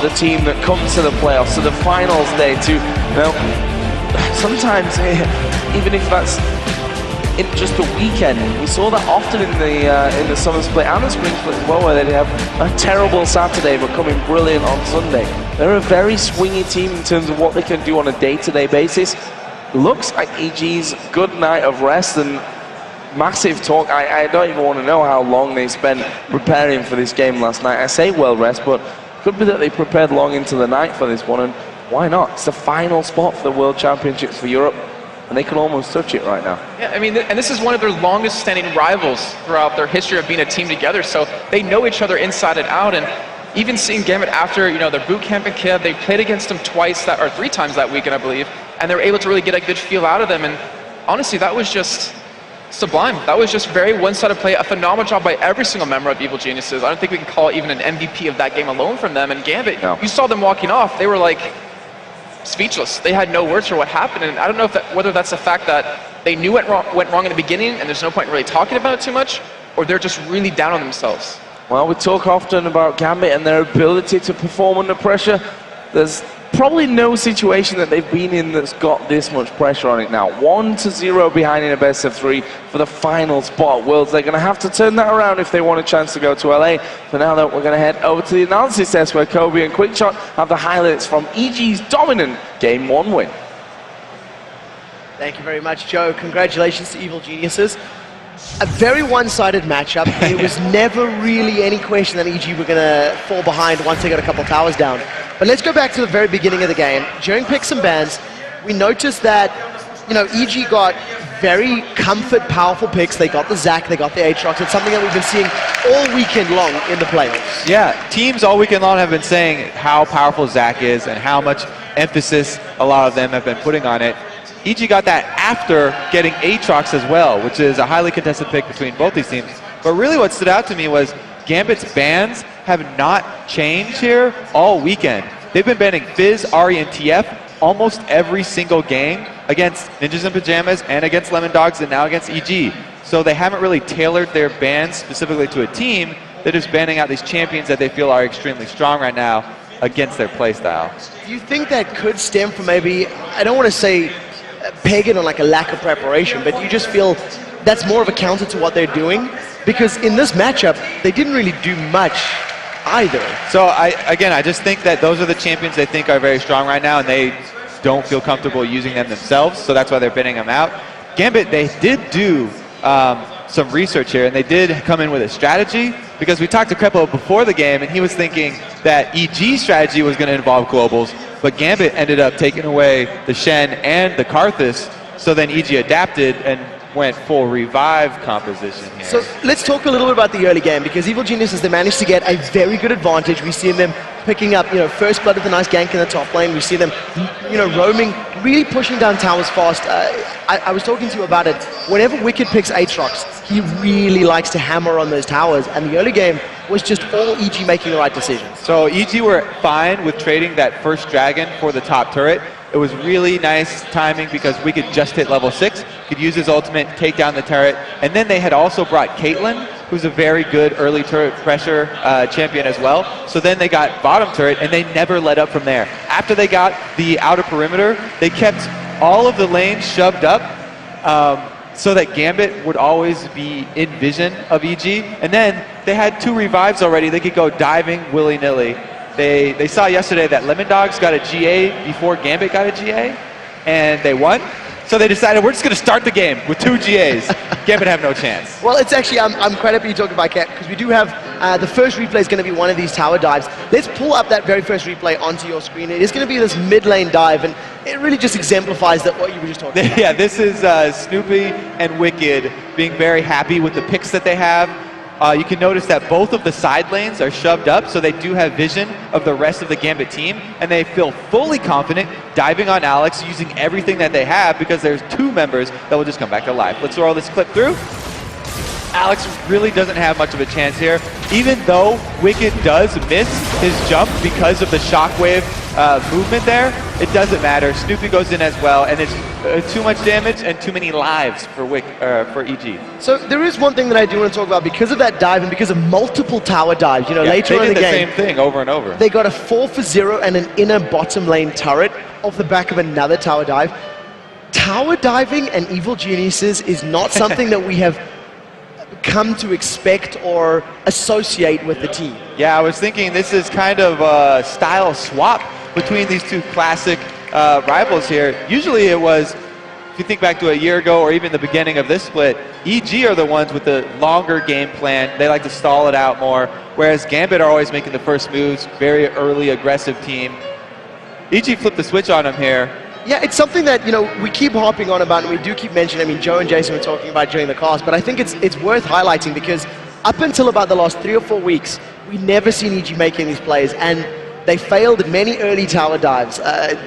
the team that comes to the playoffs, to the finals day, to, you know, sometimes, even if that's in just a weekend, we saw that often in the summer split and the spring split as well, where they'd have a terrible Saturday but come in brilliant on Sunday. They're a very swingy team in terms of what they can do on a day-to-day basis. Looks like EG's good night of rest and massive talk. I don't even want to know how long they spent preparing for this game last night. I say well rest, but it could be that they prepared long into the night for this one, and why not? It's the final spot for the World Championships for Europe, and they can almost touch it right now. Yeah, I mean, and this is one of their longest standing rivals throughout their history of being a team together, so they know each other inside and out, and even seeing Gambit after, you know, their boot camp in Kiev, they played against them or 3 times that weekend, I believe, and they were able to really get a good feel out of them, and honestly, that was just sublime. That was just very one-sided play, a phenomenal job by every single member of Evil Genuises. I don't think we can call it even an MVP of that game alone from them, and Gambit, you saw them walking off, they were like speechless. They had no words for what happened, and I don't know if whether that's the fact that they knew it went wrong in the beginning and there's no point in really talking about it too much, or they're just really down on themselves. Well, we talk often about Gambit and their ability to perform under pressure. There's probably no situation that they've been in that's got this much pressure on it now. 1-0 behind in a best of 3 for the final spot at Worlds. They're going to have to turn that around if they want a chance to go to LA. For now, though, we're going to head over to the analysis desk where Kobe and Quickshot have the highlights from EG's dominant Game 1 win. Thank you very much, Joe. Congratulations to Evil Genuises. A very one-sided matchup. There was never really any question that EG were going to fall behind once they got a couple towers down. But let's go back to the very beginning of the game. During picks and bans, we noticed that, you know, EG got very comfort, powerful picks. They got the Zac, they got the Aatrox. It's something that we've been seeing all weekend long in the playoffs. Yeah, teams all weekend long have been saying how powerful Zac is and how much emphasis a lot of them have been putting on it. EG got that after getting Aatrox as well, which is a highly contested pick between both these teams. But really what stood out to me was Gambit's bans have not changed here all weekend. They've been banning Fizz, Ahri, and TF almost every single game against Ninjas in Pajamas and against Lemon Dogs and now against EG. So they haven't really tailored their bans specifically to a team. They're just banning out these champions that they feel are extremely strong right now against their playstyle. Do you think that could stem from maybe, I don't want to say pagan or like a lack of preparation, but you just feel that's more of a counter to what they're doing? Because in this matchup, they didn't really do much either. So I just think that those are the champions they think are very strong right now, and they don't feel comfortable using them themselves, so that's why they're binning them out. Gambit, they did do some research here, and they did come in with a strategy, because we talked to Krepo before the game, and he was thinking that EG's strategy was going to involve globals, but Gambit ended up taking away the Shen and the Karthus, so then EG adapted and went full revive composition here. So let's talk a little bit about the early game, because Evil Genuises, they managed to get a very good advantage. We've seen them picking up, you know, first blood with a nice gank in the top lane. We see them, you know, roaming, really pushing down towers fast. I was talking to you about it. Whenever Wicked picks Aatrox, he really likes to hammer on those towers, and the early game was just all EG making the right decisions. So EG were fine with trading that first dragon for the top turret. It was really nice timing because we could just hit level 6, could use his ultimate, take down the turret, and then they had also brought Caitlyn, who's a very good early turret pressure champion as well. So then they got bottom turret, and they never let up from there. After they got the outer perimeter, they kept all of the lanes shoved up so that Gambit would always be in vision of EG. And then they had 2 revives already. They could go diving willy-nilly. They saw yesterday that Lemon Dogs got a GA before Gambit got a GA, and they won. So they decided, we're just going to start the game with 2 GAs. Gambit have no chance. Well, it's actually, I'm quite happy you talked about Cat, because we do have, the first replay is going to be one of these tower dives. Let's pull up that very first replay onto your screen. It is going to be this mid lane dive, and it really just exemplifies that what you were just talking about. Yeah, this is Snoopy and Wicked being very happy with the picks that they have. You can notice that both of the side lanes are shoved up, so they do have vision of the rest of the Gambit team, and they feel fully confident diving on Alex, using everything that they have, because there's 2 members that will just come back to life. Let's roll this clip through. Alex really doesn't have much of a chance here, even though Wicked does miss his jump because of the shockwave movement there. it doesn't matter. Snoopy goes in as well, and it's too much damage and too many lives for for EG. So there is one thing that I do want to talk about because of that dive and because of multiple tower dives. You know, later on in the game, they did the same thing over and over. They got a 4 for 0 and an inner bottom lane turret off the back of another tower dive. Tower diving and Evil Genuises is not something that we have come to expect or associate with the team. Yeah, I was thinking this is kind of a style swap between these two classic rivals here. Usually it was, if you think back to a year ago or even the beginning of this split, EG are the ones with the longer game plan. They like to stall it out more, whereas Gambit are always making the first moves, very early aggressive team. EG flipped the switch on them here. Yeah, it's something that, you know, we keep harping on about and we do keep mentioning. I mean, Joe and Jason were talking about during the cast, but I think it's worth highlighting because up until about the last 3 or 4 weeks, we never seen EG making these plays, and they failed at many early tower dives.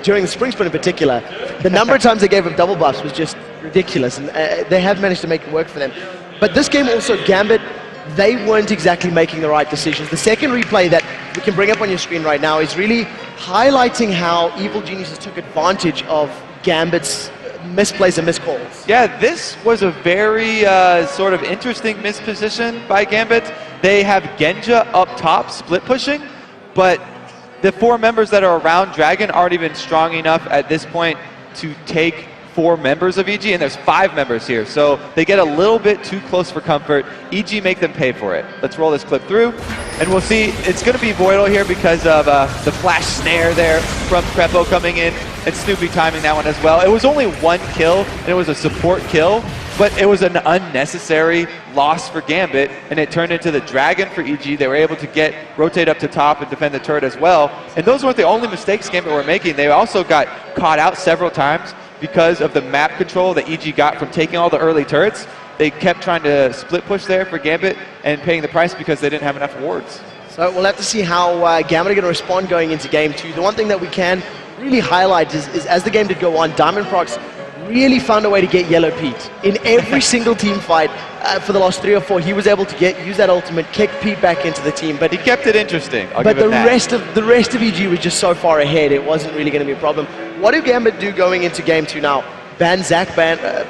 During the spring sprint in particular, the number of times they gave up double buffs was just ridiculous, and they have managed to make it work for them. But this game also, Gambit, they weren't exactly making the right decisions. The second replay that we can bring up on your screen right now is really highlighting how Evil Genuises took advantage of Gambit's misplays and miscalls. Yeah, this was a very sort of interesting misposition by Gambit. They have Genja up top, split pushing, but the 4 members that are around Dragon aren't even strong enough at this point to take 4 members of EG, and there's 5 members here, so they get a little bit too close for comfort. EG make them pay for it. Let's roll this clip through, and we'll see. It's going to be Voidal here because of the flash snare there from Prepo coming in, and Snoopy timing that one as well. It was only 1 kill, and it was a support kill, but it was an unnecessary loss for Gambit, and it turned into the Dragon for EG. They were able to rotate up to top and defend the turret as well, and those weren't the only mistakes Gambit were making. They also got caught out several times because of the map control that EG got from taking all the early turrets. They kept trying to split push there for Gambit and paying the price because they didn't have enough wards. So we'll have to see how Gambit are going to respond going into game 2. The one thing that we can really highlight is as the game did go on, Diamond Prox really found a way to get Yellow Pete. In every single team fight for the last 3 or 4, he was able to use that ultimate, kick Pete back into the team. But he kept it interesting. But the rest of EG was just so far ahead, it wasn't really going to be a problem. What do Gambit do going into game 2 now? Ban Zac,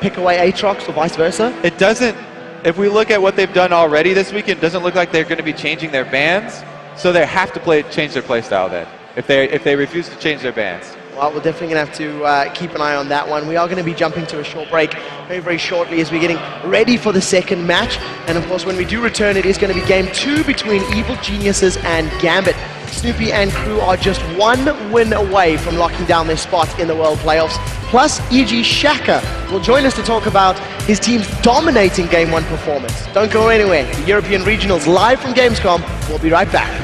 pick away Aatrox, or vice versa? It doesn't. If we look at what they've done already this weekend, it doesn't look like they're going to be changing their bans. So they have to change their playstyle then, if they refuse to change their bans. Well, we're definitely going to have to keep an eye on that one. We are going to be jumping to a short break very, very shortly as we're getting ready for the second match. And of course, when we do return, it is going to be game 2 between Evil Genuises and Gambit. Snoopy and crew are just 1 win away from locking down their spot in the World Playoffs. Plus, EG Shaka will join us to talk about his team's dominating Game 1 performance. Don't go anywhere. The European Regionals live from Gamescom. We'll be right back.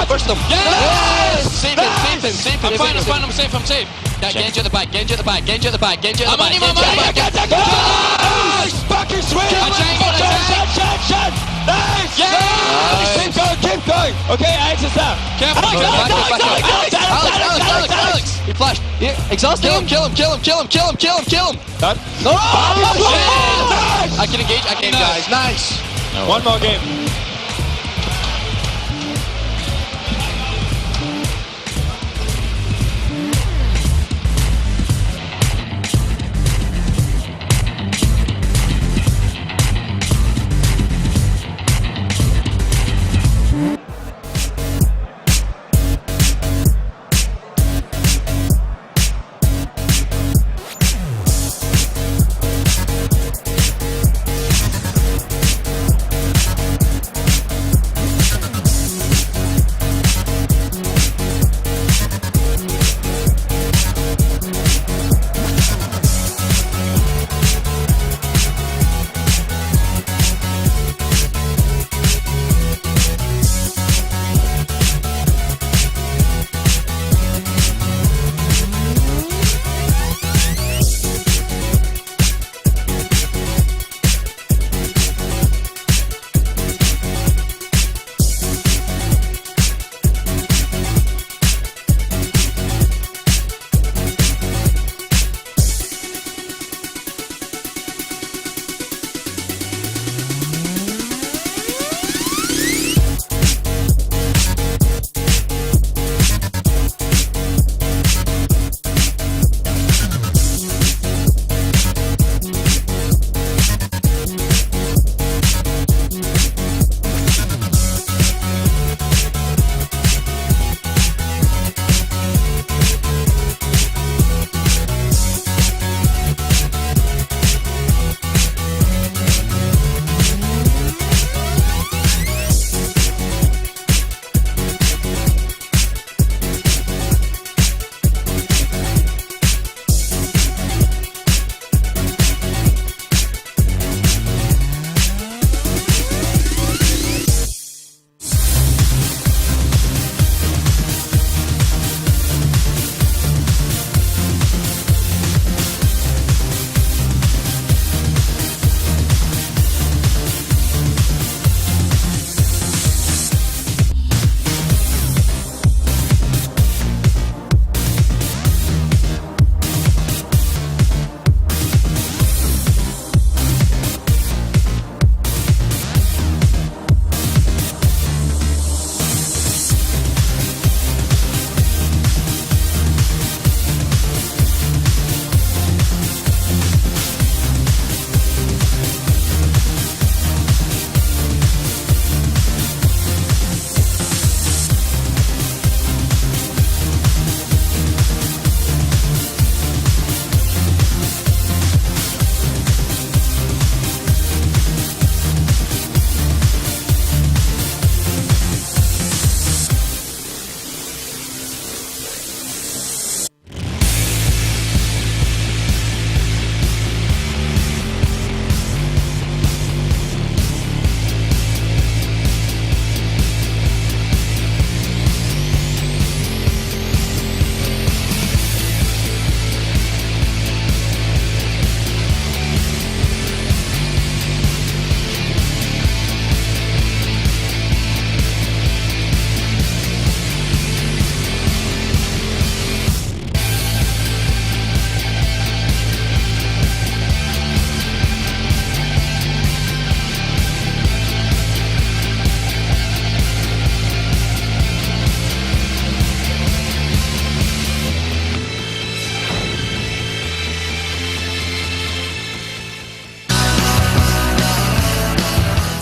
Push them. Yes! Save him. I'm fine, I'm safe. Yeah, Genji at the back. I'm on him. Nice! Fucking sweet! Shot! Nice! Yes! Keep going! Okay, Alex is down. Careful. Alex! He flashed. Exhaust him. Kill him. Done? No! Nice! I can engage, guys. Nice! One more game.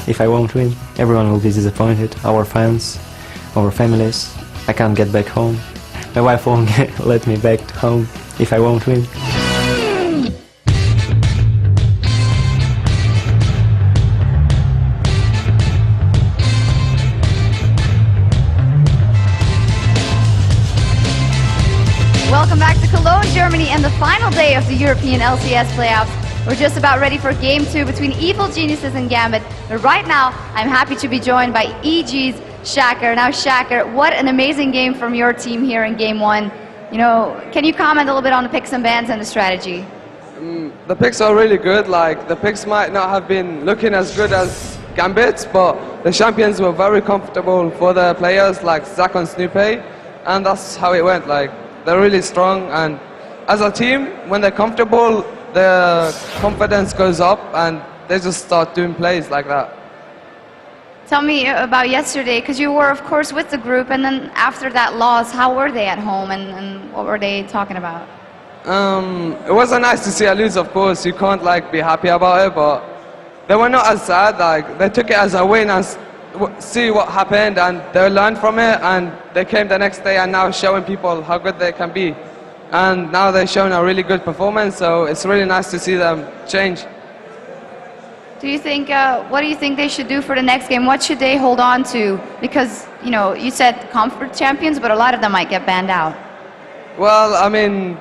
if I won't win. Everyone will be disappointed, our fans, our families. I can't get back home. My wife won't let me back home if I won't win. Welcome back to Cologne, Germany, and the final day of the European LCS playoffs. We're just about ready for Game 2 between Evil Genuises and Gambit. But right now, I'm happy to be joined by EG's Shaker. Now, Shaker, what an amazing game from your team here in Game 1. You know, can you comment a little bit on the picks and bans and the strategy? The picks are really good. Like, the picks might not have been looking as good as Gambit's, but the champions were very comfortable for the players like Zach and Snoopy, and that's how it went. Like, they're really strong, and as a team, when they're comfortable, their confidence goes up and they just start doing plays like that. Tell me about yesterday, because you were, of course, with the group, and then after that loss, how were they at home, and what were they talking about? It wasn't nice to see a lose, of course. You can't like be happy about it, but they were not as sad. Like, they took it as a win and see what happened, and they learned from it, and they came the next day and now showing people how good they can be. And now they're showing a really good performance, so it's really nice to see them change. Do you think, what do you think they should do for the next game? What should they hold on to? Because, you know, you said comfort champions, but a lot of them might get banned out. Well, I mean,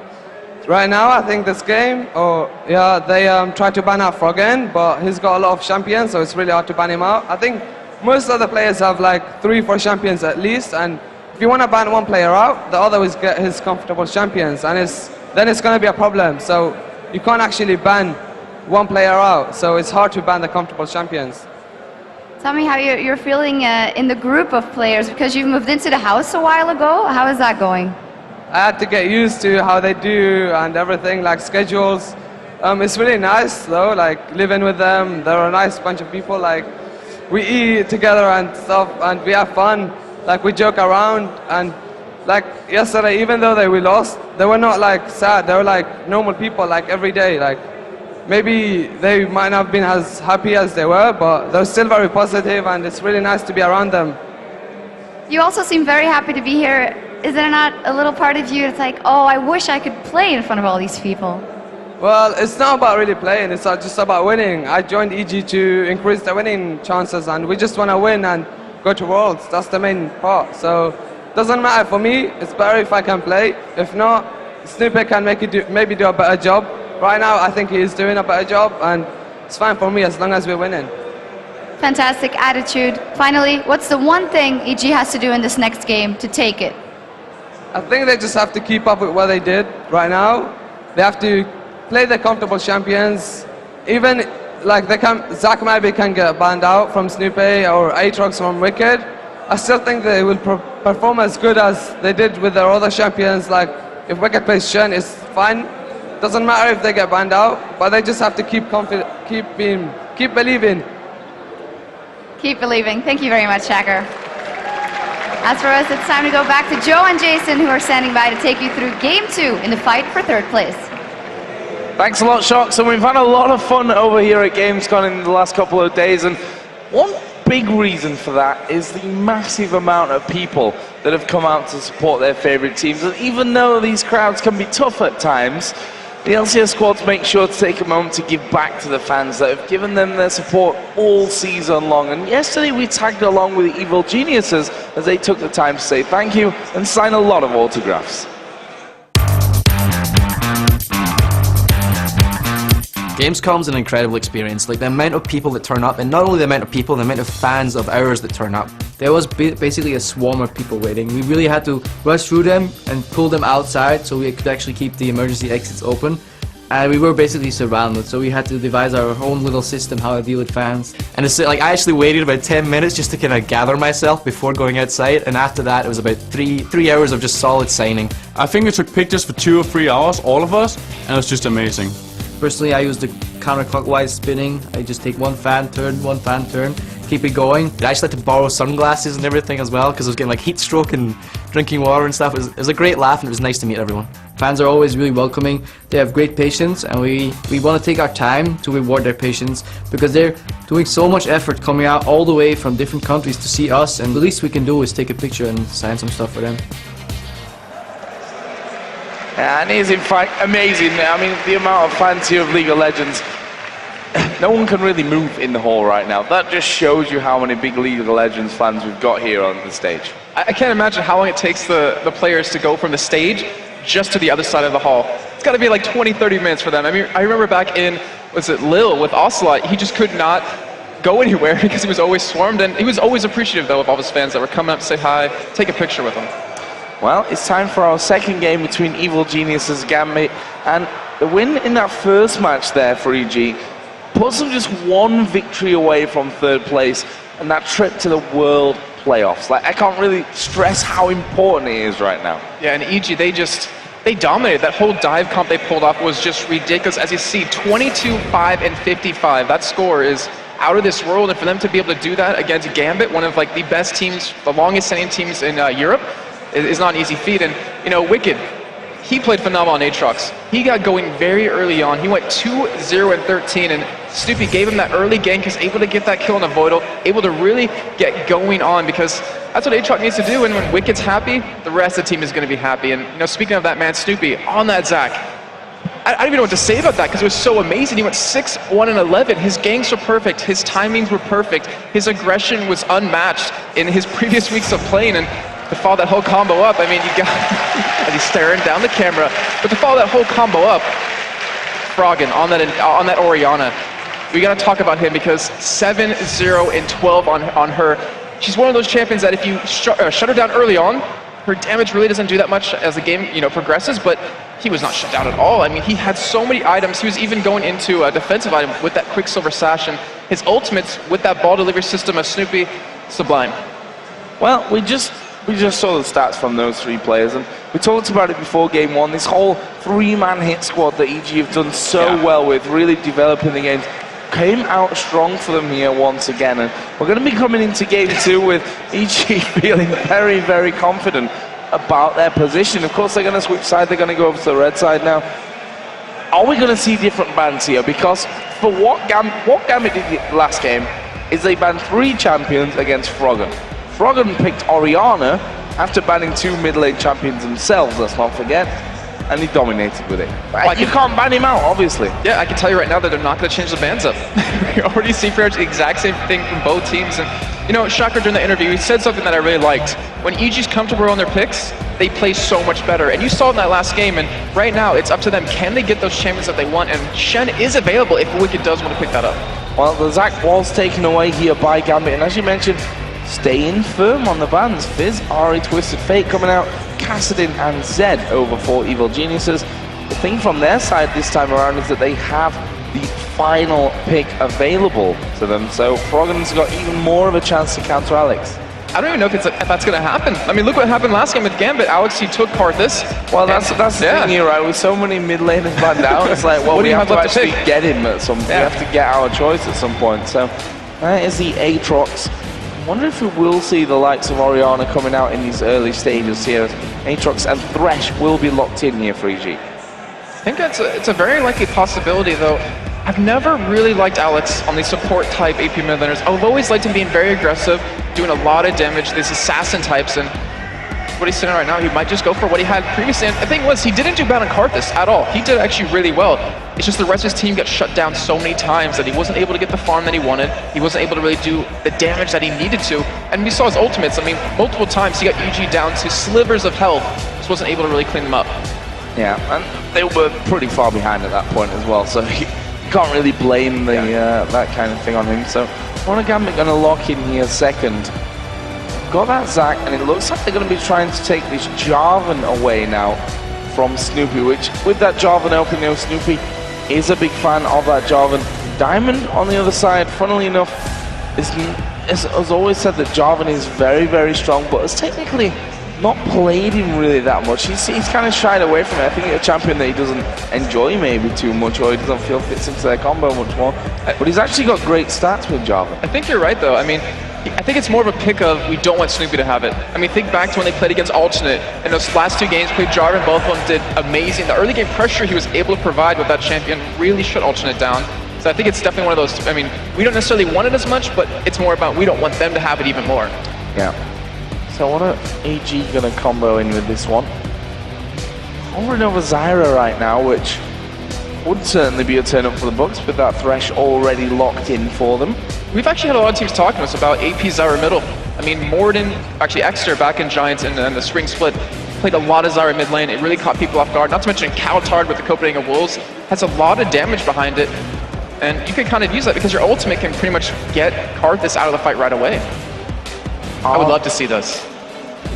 right now I think this game, they tried to ban out Froggen, but he's got a lot of champions, so it's really hard to ban him out. I think most of the players have like 3-4 champions at least, and if you want to ban one player out, the other will get his comfortable champions, and then it's going to be a problem. So you can't actually ban one player out, so it's hard to ban the comfortable champions. Tell me how you're feeling in the group of players, because you've moved into the house a while ago. How is that going? I had to get used to how they do and everything, like schedules. It's really nice though, like living with them. They're a nice bunch of people. Like, we eat together and stuff, and we have fun. Like, we joke around, and like yesterday, even though we lost, they were not like sad. They were like normal people, like every day. Like, maybe they might not have been as happy as they were, but they're still very positive, and it's really nice to be around them. You also seem very happy to be here. Is there not a little part of you that's like, oh, I wish I could play in front of all these people? Well, it's not about really playing, it's just about winning. I joined EG to increase the winning chances, and we just want to win and go to Worlds. That's the main part. So it doesn't matter for me. It's better if I can play. If not, Snoopy can maybe do a better job. Right now, I think he is doing a better job, and it's fine for me as long as we're winning. Fantastic attitude. Finally, what's the one thing EG has to do in this next game to take it? I think they just have to keep up with what they did right now. They have to play the comfortable champions. Even like Zach maybe can get banned out from Snoopy or Aatrox from Wicked. I still think they will perform as good as they did with their other champions. Like, if Wicked plays Shen, it's fine. Doesn't matter if they get banned out, but they just have to keep believing. Keep believing. Thank you very much, Shaker. As for us, it's time to go back to Joe and Jason, who are standing by to take you through Game 2 in the fight for third place. Thanks a lot, Shocks, and we've had a lot of fun over here at Gamescom in the last couple of days, and one big reason for that is the massive amount of people that have come out to support their favourite teams. And even though these crowds can be tough at times, the LCS squads make sure to take a moment to give back to the fans that have given them their support all season long. And yesterday we tagged along with the Evil Genuises as they took the time to say thank you and sign a lot of autographs. Gamescom's an incredible experience. Like, the amount of people that turn up, and not only the amount of people, the amount of fans of ours that turn up. There was basically a swarm of people waiting. We really had to rush through them and pull them outside so we could actually keep the emergency exits open. And we were basically surrounded, so we had to devise our own little system how to deal with fans. And it's like, I actually waited about 10 minutes just to kind of gather myself before going outside, and after that it was about three hours of just solid signing. I think we took pictures for 2 or 3 hours, all of us, and it was just amazing. Personally, I use the counterclockwise spinning. I just take one fan turn, keep it going. I actually had to borrow sunglasses and everything as well, because I was getting like heat stroke and drinking water and stuff. It was a great laugh, and it was nice to meet everyone. Fans are always really welcoming. They have great patience, and we want to take our time to reward their patience because they're doing so much effort coming out all the way from different countries to see us, and the least we can do is take a picture and sign some stuff for them. And it is in fact amazing. I mean, the amount of fans here of League of Legends, no one can really move in the hall right now. That just shows you how many big League of Legends fans we've got here on the stage. I can't imagine how long it takes the players to go from the stage just to the other side of the hall. It's got to be like 20, 30 minutes for them. I mean, I remember back in, was it Lille with Ocelot, he just could not go anywhere because he was always swarmed, and he was always appreciative though of all his fans that were coming up to say hi, take a picture with him. Well, it's time for our second game between Evil Genuises Gambit, and the win in that first match there for EG puts them just one victory away from third place and that trip to the World Playoffs. Like, I can't really stress how important it is right now. Yeah, and EG, they dominated. That whole dive comp they pulled off was just ridiculous. As you see, 22-5 and 55. That score is out of this world, and for them to be able to do that against Gambit, one of like the best teams, the longest standing teams in Europe, is not an easy feat. And you know, Wicked, he played phenomenal on Aatrox. He got going very early on. He went 2-0 and 13, and Snoopy gave him that early gank, was able to get that kill on a Voidal, able to really get going on, because that's what Aatrox needs to do, and when Wicked's happy, the rest of the team is going to be happy. And you know, speaking of that man, Snoopy, on that Zac, I don't even know what to say about that because it was so amazing. He went 6-1 and 11. His ganks were perfect. His timings were perfect. His aggression was unmatched in his previous weeks of playing, and to follow that whole combo up, I mean, you got, as he's staring down the camera, but to follow that whole combo up, Froggen on that Orianna, we got to talk about him because 7-0 and 12 on her. She's one of those champions that if you shut her down early on, her damage really doesn't do that much as the game progresses, but he was not shut down at all. I mean, he had so many items. He was even going into a defensive item with that Quicksilver Sash, and his ultimates with that ball delivery system of Snoopy, sublime. Well, we just saw the stats from those three players, and we talked about it before game one. This whole three-man hit squad that EG have done so well with, really developing the games, came out strong for them here once again. And we're going to be coming into game two with EG feeling very, very confident about their position. Of course, they're going to switch side. They're going to go over to the red side now. Are we going to see different bans here? Because for what Gambit did last game is they banned 3 champions against Froggen. Froggen picked Orianna after banning 2 mid-lane champions themselves, let's not forget, and he dominated with it. You can't ban him out, obviously. Yeah, I can tell you right now that they're not going to change the bans up. We already see pretty much the exact same thing from both teams. And you know, Shocker during the interview, he said something that I really liked. When EG's comfortable on their picks, they play so much better. And you saw in that last game, and right now it's up to them. Can they get those champions that they want? And Shen is available if Wicked does want to pick that up. Well, the Zac was taken away here by Gambit, and as you mentioned, staying firm on the bans. Fizz, Ari, Twisted Fate coming out, Kassadin and Zed over for Evil Genuises. The thing from their side this time around is that they have the final pick available to them, so Froggen's got even more of a chance to counter Alex. I don't even know if that's going to happen. I mean, look what happened last game with Gambit. Alex, he took Karthus. Well, that's the thing here, right? With so many mid laners banned out, it's like, well, what do we you have have to left to actually pick? get him at some point. We have to get our choice at some point. So that is the Aatrox. I wonder if we will see the likes of Orianna coming out in these early stages here. Aatrox and Thresh will be locked in here for EG. I think it's a very likely possibility, though. I've never really liked Alex on the support type AP mid laners. I've always liked him being very aggressive, doing a lot of damage, these assassin types, and what he's sitting right now, he might just go for what he had previously. And the thing was, he didn't do bad on Karthus at all. He did actually really well. It's just the rest of his team got shut down so many times that he wasn't able to get the farm that he wanted. He wasn't able to really do the damage that he needed to. And we saw his ultimates. I mean, multiple times he got EG down to slivers of health. Just wasn't able to really clean them up. Yeah, and they were pretty far behind at that point as well, so you can't really blame the that kind of thing on him. So Gambit going to lock in here second. Got that Zac, and it looks like they're going to be trying to take this Jarvan away now from Snoopy, which with that Jarvan open, Snoopy is a big fan of that Jarvan. Diamond on the other side, funnily enough, has always said that Jarvan is very, very strong, but has technically not played him really that much. He's kind of shied away from it. I think it's a champion that he doesn't enjoy maybe too much, or he doesn't feel fits into their combo much more. But he's actually got great stats with Java. I think you're right, though. I mean, I think it's more of a pick of we don't want Snoopy to have it. I mean, think back to when they played against Alternate. In those last 2 games, played Jarvan, both of them did amazing. The early game pressure he was able to provide with that champion really shut Alternate down. So I think it's definitely one of those, I mean, we don't necessarily want it as much, but it's more about we don't want them to have it even more. Yeah. So what are AG going to combo in with this one? Hovering over Zyra right now, which would certainly be a turn up for the Bucks with that Thresh already locked in for them. We've actually had a lot of teams talking to us about AP Zyra middle. I mean, Morden, actually Exeter back in Giants and the spring split, played a lot of Zyra mid lane. It really caught people off guard. Not to mention Kaltard with the Copenhagen Wolves has a lot of damage behind it. And you can kind of use that because your ultimate can pretty much get Karthus out of the fight right away. I would love to see this.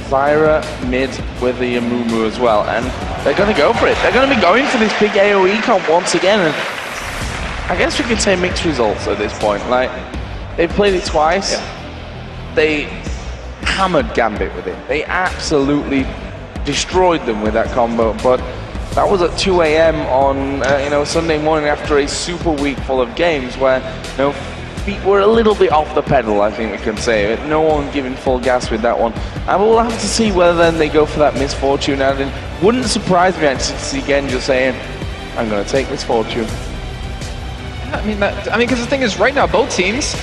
Zyra mid with the Amumu as well, and they're going to go for it. They're going to be going for this big AoE comp once again, and I guess we can say mixed results at this point. Like, they've played it twice. Yeah. They hammered Gambit with it. They absolutely destroyed them with that combo, but that was at 2 AM on Sunday morning after a super week full of games where feet were a little bit off the pedal, I think we can say. No one giving full gas with that one. And we'll have to see whether then they go for that Misfortune. And it wouldn't surprise me actually to see Genja saying, I'm going to take Misfortune. I mean, because the thing is, right now, both teams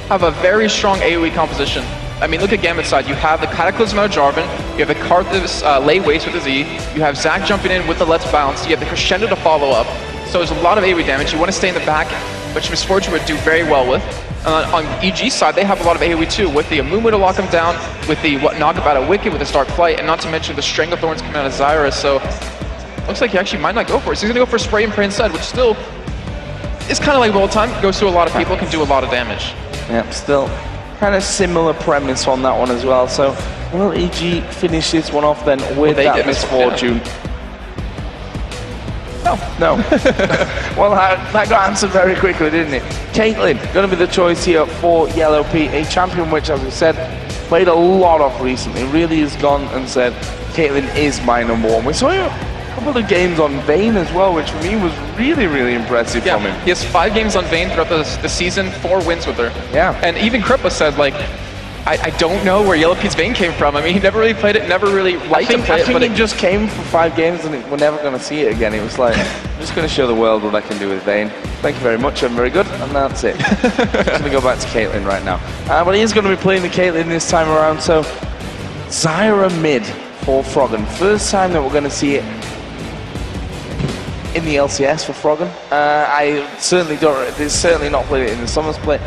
have a very strong AoE composition. I mean, look at Gambit's side. You have the Cataclysm out of Jarvan, you have the Karthus lay waste with the Z, you have Zac jumping in with the Let's Bounce, you have the Crescendo to follow up. So there's a lot of AoE damage. You want to stay in the back, which Misfortune would do very well with. On EG's side, they have a lot of AoE too, with the Amumu to lock them down, with the knockup out of Wicked, with the Stark Flight, and not to mention the Stranglethorns coming out of Zyra. So looks like he actually might not go for it. So he's going to go for Spray and Pray instead, which still is kind of like World Time. Goes through a lot of people, can do a lot of damage. Yep, still kind of similar premise on that one as well. So will EG finish this one off then with that Misfortune? No. Well, that got answered very quickly, didn't it? Caitlyn, going to be the choice here for Yellow P, a champion which, as we said, played a lot of recently. Really has gone and said, Caitlyn is my number one. We saw a couple of games on Vayne as well, which for me was really, really impressive from him. He has 5 games on Vayne throughout the season, 4 wins with her. Yeah. And even Kripa said, like, I don't know where Yellow P's Vayne came from. I mean, he never really played it, never really liked to play it. I think it just came for 5 games and we're never going to see it again. It was like, I'm just going to show the world what I can do with Vayne. Thank you very much, I'm very good, and that's it. Just going to go back to Caitlyn right now. But he is going to be playing the Caitlyn this time around, so Zyra mid for Froggen. First time that we're going to see it in the LCS for Froggen. I certainly there's certainly not played it in the summer split.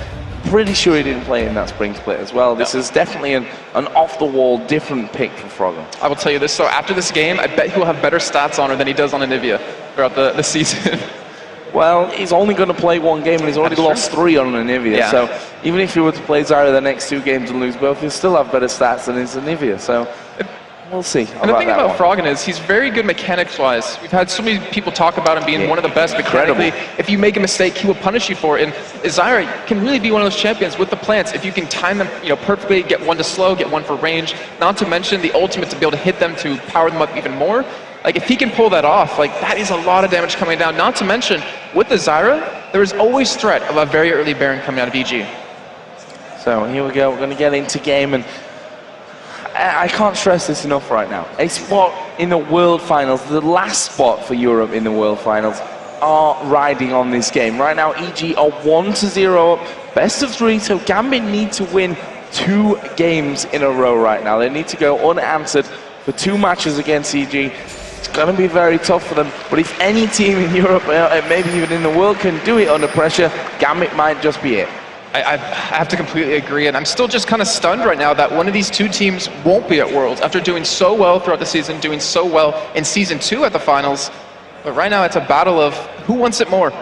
Pretty sure he didn't play in that spring split as well. This is definitely an off-the-wall different pick for Froggen. I will tell you this, so after this game, I bet he will have better stats on her than he does on Anivia throughout the season. Well, he's only going to play 1 game and he's already lost 3 on Anivia. So even if he were to play Zyra the next 2 games and lose both, he'll still have better stats than his Anivia. So we'll see. And the thing about Froggen is he's very good mechanics-wise. We've had so many people talk about him being one of the best mechanically. If you make a mistake, he will punish you for it. And Zyra can really be one of those champions with the plants. If you can time them, perfectly, get one to slow, get one for range. Not to mention the ultimate to be able to hit them to power them up even more. Like, if he can pull that off, like, that is a lot of damage coming down. Not to mention, with the Zyra, there is always threat of a very early Baron coming out of EG. So here we go. We're going to get into game, and I can't stress this enough right now. A spot in the World Finals, the last spot for Europe in the World Finals, are riding on this game. Right now, EG are 1-0 up, best of 3, so Gambit need to win 2 games in a row right now. They need to go unanswered for 2 matches against EG. It's going to be very tough for them, but if any team in Europe, and maybe even in the world, can do it under pressure, Gambit might just be it. I have to completely agree, and I'm still just kind of stunned right now that one of these 2 teams won't be at Worlds after doing so well throughout the season, doing so well in Season 2 at the finals. But right now it's a battle of who wants it more.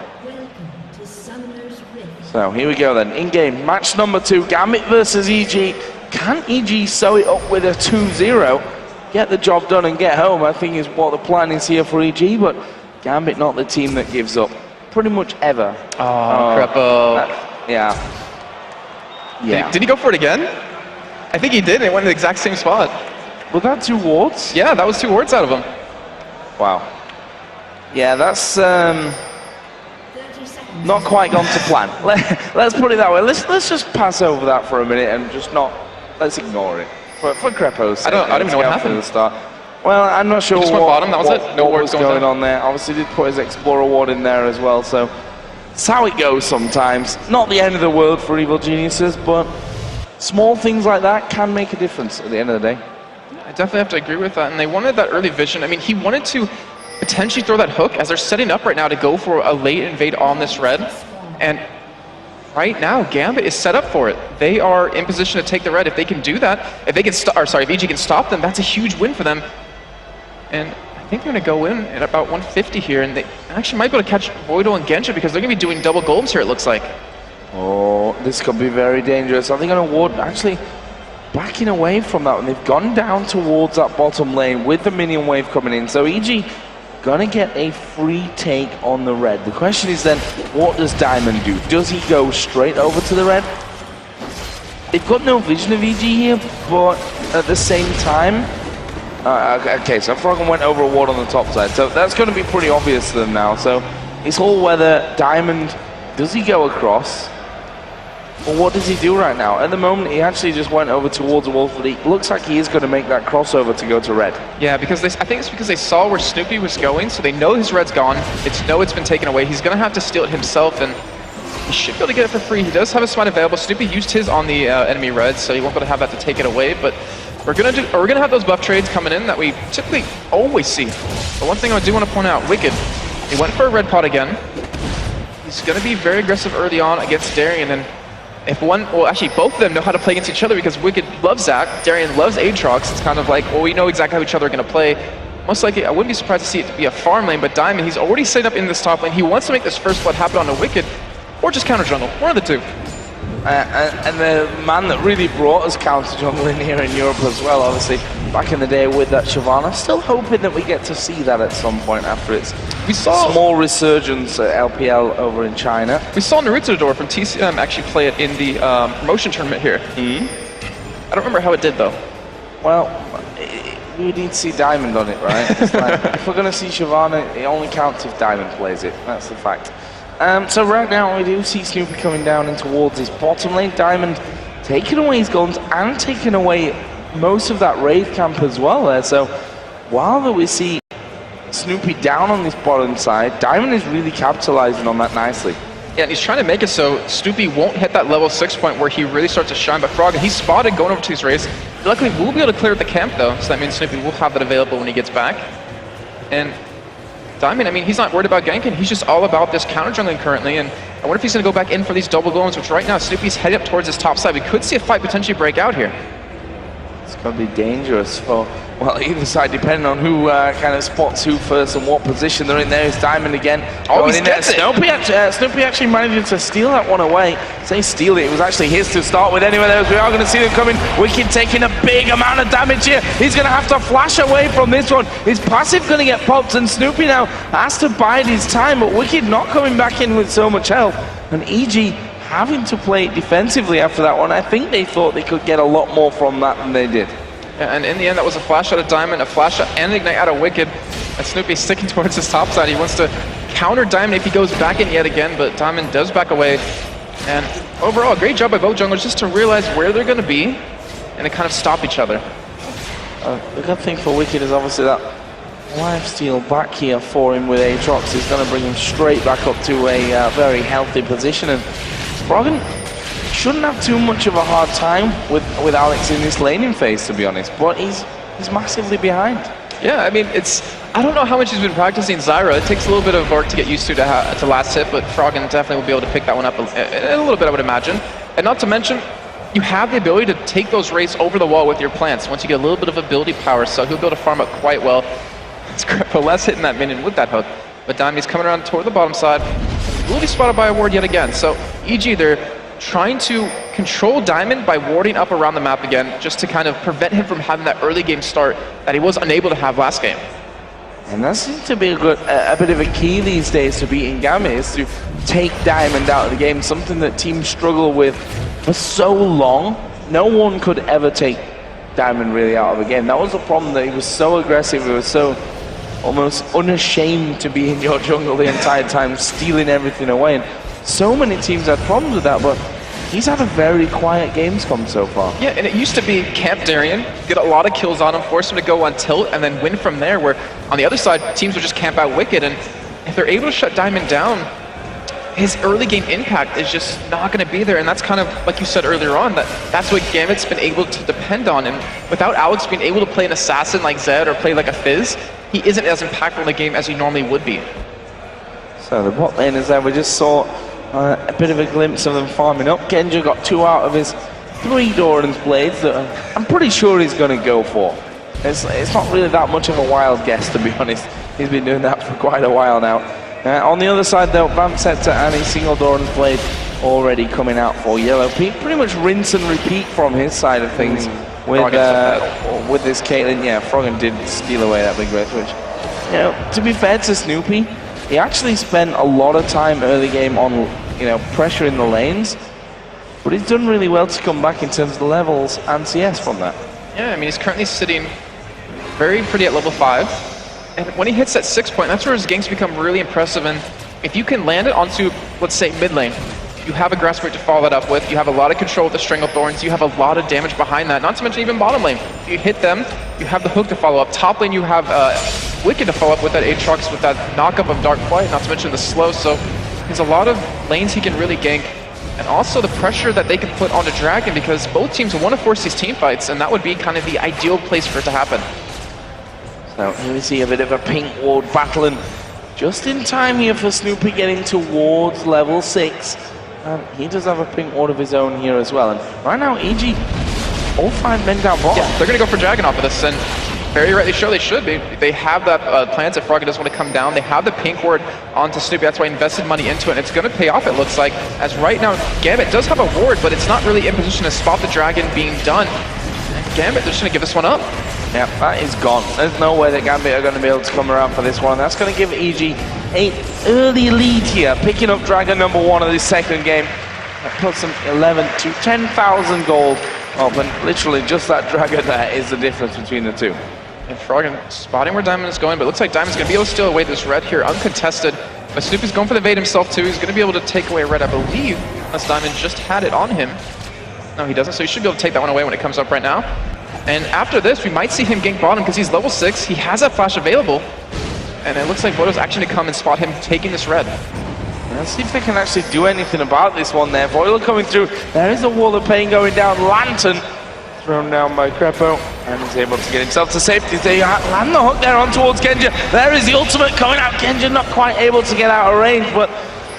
So here we go then, in-game, match number 2, Gambit versus EG. Can EG sew it up with a 2-0? Get the job done and get home, I think is what the plan is here for EG, but Gambit not the team that gives up pretty much ever. Crepo. Yeah. Did he go for it again? I think he did, and it went in the exact same spot. Was that 2 wards? Yeah, that was 2 wards out of him. Wow. Yeah, that's not quite gone to plan. Let's put it that way. Let's just pass over that for a minute and just let's ignore it. For Crepo's sake. I don't even know what happened. At the start. Well, I'm not sure Just what, went bottom, that was what, it? No what wards was going on there. Obviously did put his Explorer ward in there as well, so it's how it goes sometimes. Not the end of the world for Evil Geniuses, but small things like that can make a difference at the end of the day. I definitely have to agree with that, and they wanted that early vision. I mean, he wanted to potentially throw that hook as they're setting up right now to go for a late invade on this red, and right now Gambit is set up for it. They are in position to take the red. If they can do that, if EG can stop them, that's a huge win for them. And I think they're going to go in at about 150 here, and they actually might be able to catch Voidal and Gensha because they're going to be doing double golems here, it looks like. Oh, this could be very dangerous. Are they going to ward actually backing away from that one? They've gone down towards that bottom lane with the minion wave coming in. So EG going to get a free take on the red. The question is then, what does Diamond do? Does he go straight over to the red? They've got no vision of EG here, but at the same time, okay, so Froggen went over a ward on the top side, so that's going to be pretty obvious to them now. So it's all whether Diamond, does he go across, or what does he do right now? At the moment, he actually just went over towards the wall, but it looks like he is going to make that crossover to go to red. Yeah, because I think it's because they saw where Snoopy was going, so they know his red's gone. They know it's been taken away. He's going to have to steal it himself, and he should be able to get it for free. He does have a smite available. Snoopy used his on the enemy red, so he won't be able to have that to take it away, but we're gonna have those buff trades coming in that we typically always see. But one thing I do want to point out, Wicked, he went for a red pot again. He's gonna be very aggressive early on against Darian, and if actually both of them know how to play against each other because Wicked loves Zac, Darian loves Aatrox. It's kind of like, well, we know exactly how each other are gonna play. Most likely, I wouldn't be surprised to see it to be a farm lane, but Diamond, he's already set up in this top lane. He wants to make this first blood happen on the Wicked, or just counter jungle, one of the two. And the man that really brought us counter jungle in here in Europe as well, obviously, back in the day with that Shyvana. Still hoping that we get to see that at some point after its small resurgence at LPL over in China. We saw Naruto from TCM actually play it in the promotion tournament here. I don't remember how it did, though. Well, we need to see Diamond on it, right? It's like, if we're going to see Shyvana, it only counts if Diamond plays it. That's the fact. So right now we do see Snoopy coming down in towards his bottom lane. Diamond taking away his guns and taking away most of that Wraith camp as well there. So while we see Snoopy down on this bottom side, Diamond is really capitalizing on that nicely. Yeah, and he's trying to make it so Snoopy won't hit that level 6 point where he really starts to shine. But Froggen, he's spotted going over to his race. Luckily, we'll be able to clear the camp though, so that means Snoopy will have that available when he gets back. And Diamond, I mean, he's not worried about ganking. He's just all about this counter jungling currently. And I wonder if he's going to go back in for these double golems, which right now Snoopy's headed up towards his top side. We could see a fight potentially break out here. It's going to be dangerous for, well, either side, depending on who kind of spots who first and what position they're in. There's Diamond again. Oh, he gets it! Snoopy actually managed to steal that one away. Say steal it, it was actually his to start with anyway. We are going to see them coming. Wicked taking a big amount of damage here. He's going to have to flash away from this one. His passive going to get popped, and Snoopy now has to bide his time, but Wicked not coming back in with so much health. And EG having to play defensively after that one. I think they thought they could get a lot more from that than they did. Yeah, and in the end, that was a flash out of Diamond, a flash out and an ignite out of Wicked. And Snoopy's sticking towards his top side. He wants to counter Diamond if he goes back in yet again, but Diamond does back away. And overall, great job by both junglers just to realize where they're going to be and to kind of stop each other. The good thing for Wicked is obviously that lifesteal back here for him with Aatrox is going to bring him straight back up to a very healthy position. And Froggen shouldn't have too much of a hard time with Alex in this laning phase, to be honest, but he's massively behind. Yeah, I mean, I don't know how much he's been practicing Zyra. It takes a little bit of work to get used to last hit, but Froggen definitely will be able to pick that one up a little bit, I would imagine. And not to mention, you have the ability to take those wraiths over the wall with your plants once you get a little bit of ability power, so he'll be able to farm up quite well. It's Crepo less hitting that minion with that hook, but Diamond's coming around toward the bottom side. Will be spotted by a ward yet again, so EG, they're trying to control Diamond by warding up around the map again, just to kind of prevent him from having that early game start that he was unable to have last game. And that seems to be a bit of a key these days to beating Gambit, is to take Diamond out of the game, something that teams struggle with for so long. No one could ever take Diamond really out of the game. That was the problem, that he was so aggressive, he was so almost unashamed to be in your jungle the entire time, stealing everything away. And so many teams had problems with that, but he's had a very quiet Gamescom so far. Yeah, and it used to be camp Darien, get a lot of kills on him, force him to go on tilt, and then win from there, where on the other side, teams would just camp out Wicked, and if they're able to shut Diamond down, his early game impact is just not going to be there, and that's kind of, like you said earlier on, that's what Gambit's been able to depend on, and without Alex being able to play an assassin like Zed or play like a Fizz, he isn't as impactful in the game as he normally would be. So the bot lane is there, we just saw a bit of a glimpse of them farming up. Genja got 2 out of his 3 Doran's blades that I'm pretty sure he's going to go for. It's not really that much of a wild guess, to be honest. He's been doing that for quite a while now. On the other side though, Vamp Scepter and a single Doran's blade already coming out for Yellow Pete. Pretty much rinse and repeat from his side of things with this Caitlyn. Yeah, Froggen did steal away that big red switch. You know, to be fair to Snoopy, he actually spent a lot of time early game on, you know, pressuring the lanes, but he's done really well to come back in terms of the levels and CS from that. Yeah, I mean, he's currently sitting very pretty at level 5. And when he hits that 6 point, that's where his ganks become really impressive. And if you can land it onto, let's say, mid lane, you have a grass break to follow that up with, you have a lot of control with the Strangle Thorns, you have a lot of damage behind that, not to mention even bottom lane. If you hit them, you have the hook to follow up. Top lane, you have Wicked to follow up with that Aatrox, with that knockup of Dark Flight, not to mention the slow. So there's a lot of lanes he can really gank. And also the pressure that they can put onto Dragon, because both teams want to force these team fights, and that would be kind of the ideal place for it to happen. So here we see a bit of a pink ward battling just in time here for Snoopy getting towards level 6. And he does have a pink ward of his own here as well. And right now, EG, all 5 men down bottom. Yeah, they're going to go for Dragon off of this, and very rightly sure they should. They have that plans if Froggen doesn't want to come down. They have the pink ward onto Snoopy. That's why I invested money into it, and it's going to pay off, it looks like. As right now, Gambit does have a ward, but it's not really in position to spot the Dragon being done. And Gambit, they're just going to give this one up. Yeah, that is gone. There's no way that Gambit are going to be able to come around for this one. That's going to give EG an early lead here, picking up Dragon number 1 of this second game. That puts them 11 to 10,000 gold up, and literally just that Dragon there is the difference between the two. And Froggen spotting where Diamond is going, but it looks like Diamond's going to be able to steal away this red here, uncontested. But Snoopy's going for the bait himself too. He's going to be able to take away red, I believe, unless Diamond just had it on him. No, he doesn't, so he should be able to take that one away when it comes up right now. And after this, we might see him gank bottom because he's level 6. He has that flash available. And it looks like Voido's actually going to come and spot him taking this red. Let's see if they can actually do anything about this one there. Voidal coming through. There is a wall of pain going down. Lantern thrown down by Crepo, and he's able to get himself to safety. They land the hook there on towards Genja. There is the ultimate coming out. Genja not quite able to get out of range, but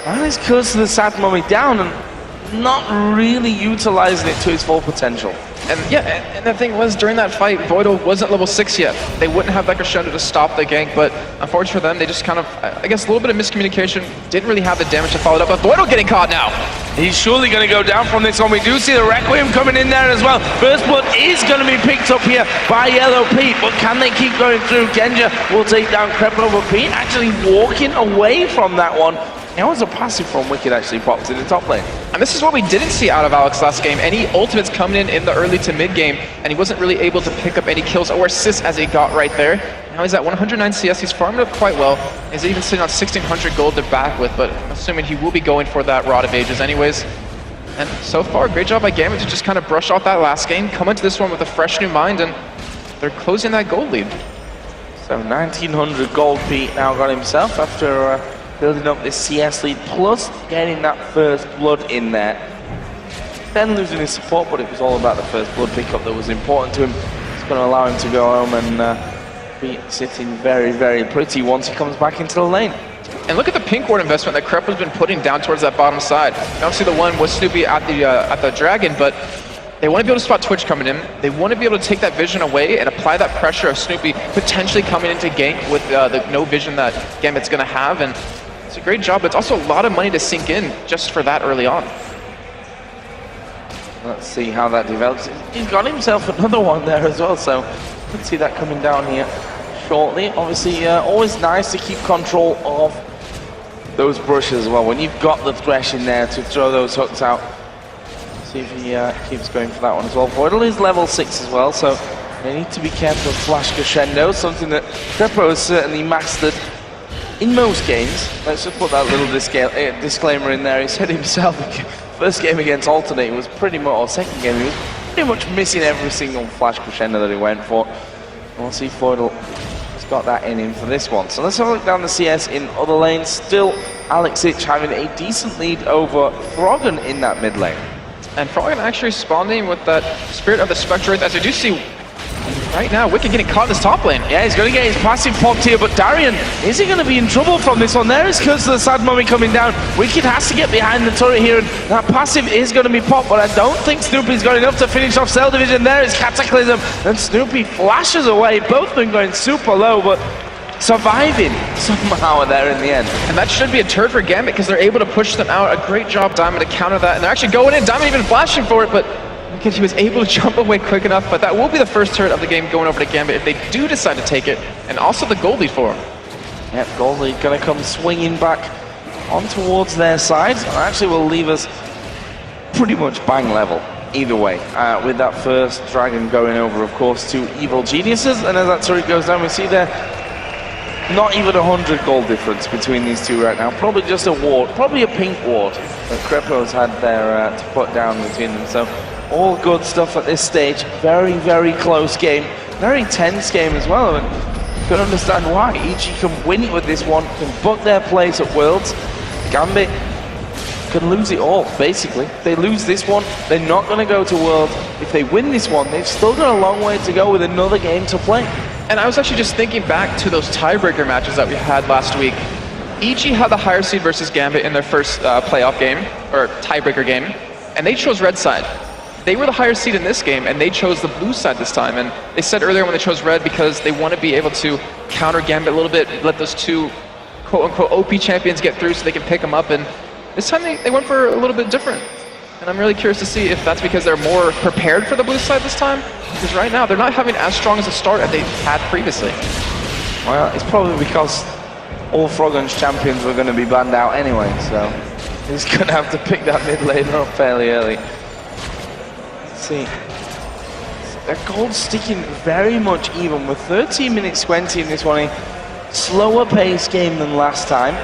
that is close to the Sad Mummy down and not really utilizing it to his full potential. And yeah, and the thing was, during that fight, Voidal wasn't level 6 yet. They wouldn't have that crescendo to stop the gank, but unfortunately for them, they just kind of, I guess, a little bit of miscommunication, didn't really have the damage to follow it up, but Voidal getting caught now. He's surely going to go down from this one. We do see the Requiem coming in there as well. First Blood is going to be picked up here by Yellow Pete, but can they keep going through? Genja will take down Crepo, but Pete actually walking away from that one. That was a passive from Wicked actually popped in the top lane. And this is what we didn't see out of Alex last game. Any ultimates coming in the early to mid game, and he wasn't really able to pick up any kills or assists as he got right there. Now he's at 109 CS, he's farmed up quite well. He's even sitting on 1,600 gold to back with, but I'm assuming he will be going for that Rod of Ages anyways. And so far, great job by Gambit to just kind of brush off that last game, come into this one with a fresh new mind, and they're closing that gold lead. So 1,900 gold Pete now got himself after building up this CS lead, plus getting that First Blood in there. Then losing his support, but it was all about the First Blood pickup that was important to him. It's going to allow him to go home and be sitting very, very pretty once he comes back into the lane. And look at the pink ward investment that Crepo's been putting down towards that bottom side. Obviously the one was Snoopy at the Dragon, but they want to be able to spot Twitch coming in. They want to be able to take that vision away and apply that pressure of Snoopy potentially coming into gank with the no vision that Gambit's going to have. And it's a great job, but it's also a lot of money to sink in just for that early on. Let's see how that develops. He's got himself another one there as well, so let's see that coming down here shortly. Obviously, always nice to keep control of those brushes as well. When you've got the Thresh in there to throw those hooks out, See if he keeps going for that one as well. Voidal is level 6 as well, so they need to be careful of Flash Crescendo, something that Crepo has certainly mastered in most games. Let's just put that little disclaimer in there. He said himself, first game against Alternate was pretty much, or second game, he was pretty much missing every single Flash Crescendo that he went for. We'll see Voidal has got that in him for this one. So let's have a look down the CS in other lanes. Still Alex Ich having a decent lead over Froggen in that mid lane. And Froggen actually responding with that Spirit of the Spectre, as we do see right now, Wicked getting caught in this top lane. Yeah, he's going to get his passive popped here, but Darian, is he going to be in trouble from this one? There is Curse of the Sad Mummy coming down. Wicked has to get behind the turret here, and that passive is going to be popped, but I don't think Snoopy's got enough to finish off Cell Division. There is Cataclysm, and Snoopy flashes away. Both of them going super low, but surviving somehow there in the end. And that should be a turret for Gambit, because they're able to push them out. A great job, Diamond, to counter that, and they're actually going in. Diamond even flashing for it, but he was able to jump away quick enough, but that will be the first turret of the game going over to Gambit if they do decide to take it, and also the gold lead for him. Yep, gold lead going to come swinging back on towards their side. Actually will leave us pretty much bang level either way, with that first dragon going over, of course, to Evil Geniuses, and as that turret goes down, we see there not even 100 gold difference between these two right now. Probably just a ward, probably a pink ward that Crepo's had there to put down between them. So all good stuff at this stage. Very, very close game. Very tense game as well. And you can understand why. EG can win it with this one, can book their place at Worlds. Gambit can lose it all, basically. If they lose this one, they're not going to go to Worlds. If they win this one, they've still got a long way to go with another game to play. And I was actually just thinking back to those tiebreaker matches that we had last week. EG had the higher seed versus Gambit in their first playoff game, or tiebreaker game, and they chose red side. They were the higher seed in this game, and they chose the blue side this time. And they said earlier when they chose red because they want to be able to counter Gambit a little bit, let those two quote-unquote OP champions get through so they can pick them up. And this time they went for a little bit different. And I'm really curious to see if that's because they're more prepared for the blue side this time. Because right now, they're not having as strong as a start as they had previously. Well, it's probably because all Froggen's champions were going to be banned out anyway, so he's going to have to pick that mid laner up fairly early. Let's see. Their gold sticking very much even with 13 minutes 20 in this one. A slower pace game than last time.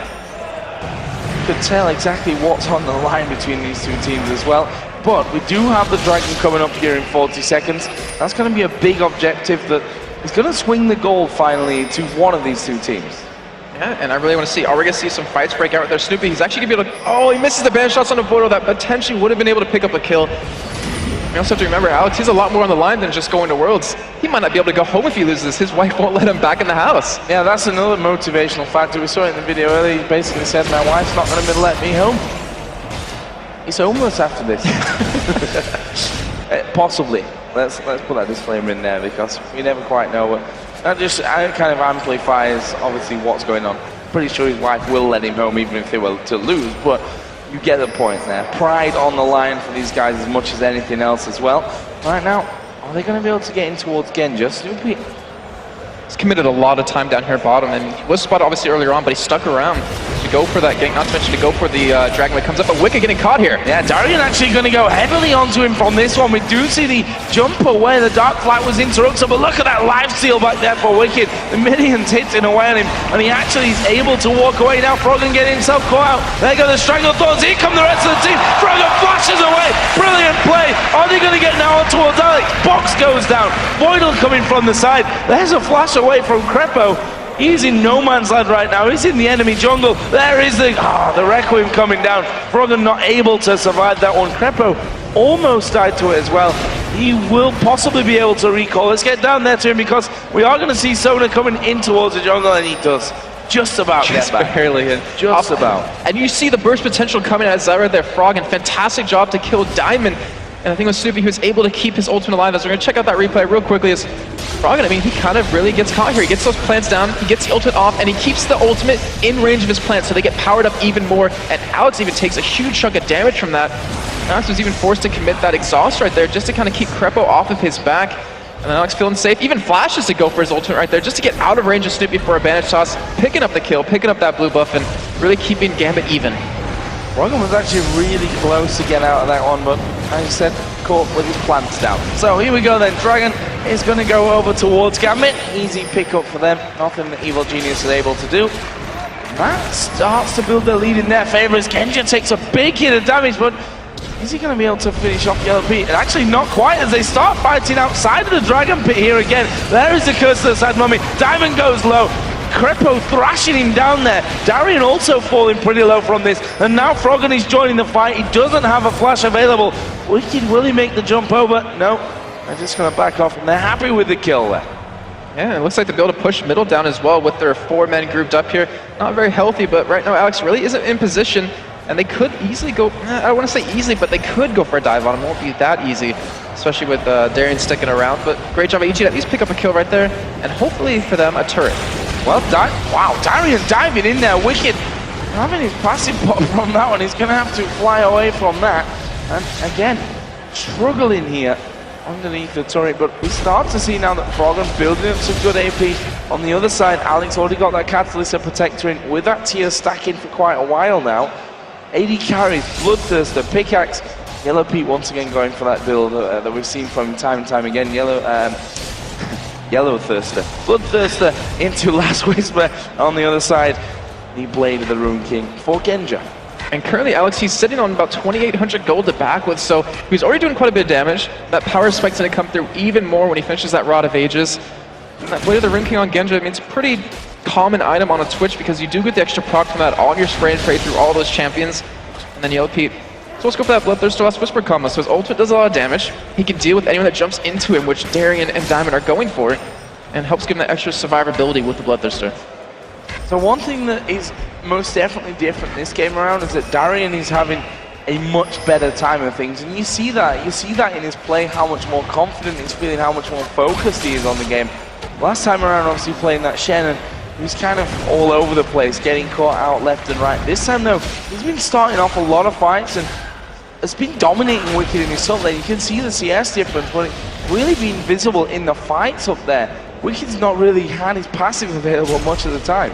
Could tell exactly what's on the line between these two teams as well. But we do have the Dragon coming up here in 40 seconds. That's going to be a big objective that is going to swing the gold finally to one of these two teams. Yeah, and I really want to see, are we going to see some fights break out with their Snoopy? He's actually going to be able to, oh, he misses the band shots on the Voidal that potentially would have been able to pick up a kill. You also have to remember, Alex, he's a lot more on the line than just going to Worlds. He might not be able to go home if he loses. His wife won't let him back in the house. Yeah, that's another motivational factor. We saw it in the video earlier. He basically said, my wife's not going to let me home. He's homeless after this. Possibly. Let's put that disclaimer in there because we never quite know. But that kind of amplifies, obviously, what's going on. Pretty sure his wife will let him home even if they were to lose, but you get the point there. Pride on the line for these guys as much as anything else as well. Right now, are they going to be able to get in towards Genja? Snoopy. He's committed a lot of time down here bottom, and he was spotted obviously earlier on, but he stuck around to go for that gank, not to mention to go for the Dragon that comes up, but Wicked getting caught here. Yeah, Darian actually going to go heavily onto him from this one. We do see the jumper where the Dark Flight was interrupted, but look at that life steal back there for Wicked. The minions hitting away on him, and he actually is able to walk away now. Froggen getting himself caught out. There go the Strangle Thorns. Here come the rest of the team. Froggen flashes away. Brilliant play. Are they going to get now on towards Alex? Box goes down. Voidal coming from the side. There's a flash away from Crepo. He's in no man's land right now. He's in the enemy jungle. There is the Requiem coming down. Froggen not able to survive that one. Crepo almost died to it as well. He will possibly be able to recall. Let's get down there to him because we are going to see Sona coming in towards the jungle, and he does. Just about just get back. Barely in. Just about. And you see the burst potential coming out of Zyra there. Froggen, fantastic job to kill Diamond. And I think with Snoopy, he was able to keep his ultimate alive. As we're going to check out that replay real quickly, as Froggen, I mean, he kind of really gets caught here. He gets those plants down, he gets the ultimate off, and he keeps the ultimate in range of his plants, so they get powered up even more. And Alex even takes a huge chunk of damage from that. Alex was even forced to commit that exhaust right there just to kind of keep Crepo off of his back. And then Alex feeling safe, even flashes to go for his ultimate right there just to get out of range of Snoopy for a bandage toss, picking up the kill, picking up that blue buff, and really keeping Gambit even. Froggen was actually really close to get out of that one, but as I said, caught with his plants down. So here we go then. Dragon is going to go over towards Gambit. Easy pickup for them. Nothing that Evil Genius is able to do. That starts to build their lead in their favor as Genja takes a big hit of damage, but is he going to be able to finish off Yellow Pete? And actually not quite, as they start fighting outside of the Dragon Pit here again. There is the curse of the Sad Mummy. Diamond goes low. Crepo thrashing him down there. Darian also falling pretty low from this. And now Froggen is joining the fight. He doesn't have a flash available. Wicked, will he make the jump over? No. They're just going to back off, and they're happy with the kill there. Yeah, it looks like they'll be able to push middle down as well with their 4 men grouped up here. Not very healthy, but right now Alex really isn't in position, and they could easily go, I don't want to say easily, but they could go for a dive on him. It won't be that easy, especially with Darian sticking around, but great job by EG to at least pick up a kill right there, and hopefully for them, a turret. Well done. Wow, Darian diving in there. Wicked having his passive pop from that one. He's going to have to fly away from that. And again, struggling here underneath the turret, but we start to see now that Froggen building up some good AP. On the other side, Alex already got that Catalyst and Protector in with that tier stacking for quite a while now. 80 carries, Bloodthirster, Pickaxe. Yellow Pete once again going for that build that we've seen from time and time again. Yellow Thirster, Bloodthirster into Last Whisper on the other side. The Blade of the Rune King for Genja. And currently, Alex, he's sitting on about 2,800 gold to back with, so he's already doing quite a bit of damage. That power spike's going to come through even more when he finishes that Rod of Ages. And that Blade of the Rune King on Genja, I mean, it's a pretty common item on a Twitch because you do get the extra proc from that on your spray and pray through all those champions. And then Yellow Pete. So let's go for that Bloodthirster Last Whisper combo. So his ultimate does a lot of damage. He can deal with anyone that jumps into him, which Darian and Diamond are going for, and helps give him that extra survivability with the Bloodthirster. So one thing that is most definitely different this game around is that Darian is having a much better time of things, and you see that in his play, how much more confident he's feeling, how much more focused he is on the game. Last time around, obviously playing that Shen, and he was kind of all over the place, getting caught out left and right. This time though, he's been starting off a lot of fights and has been dominating Wicked in his top lane. You can see the CS difference, but it's really been visible in the fights up there. Wicked's not really had his passive available much of the time.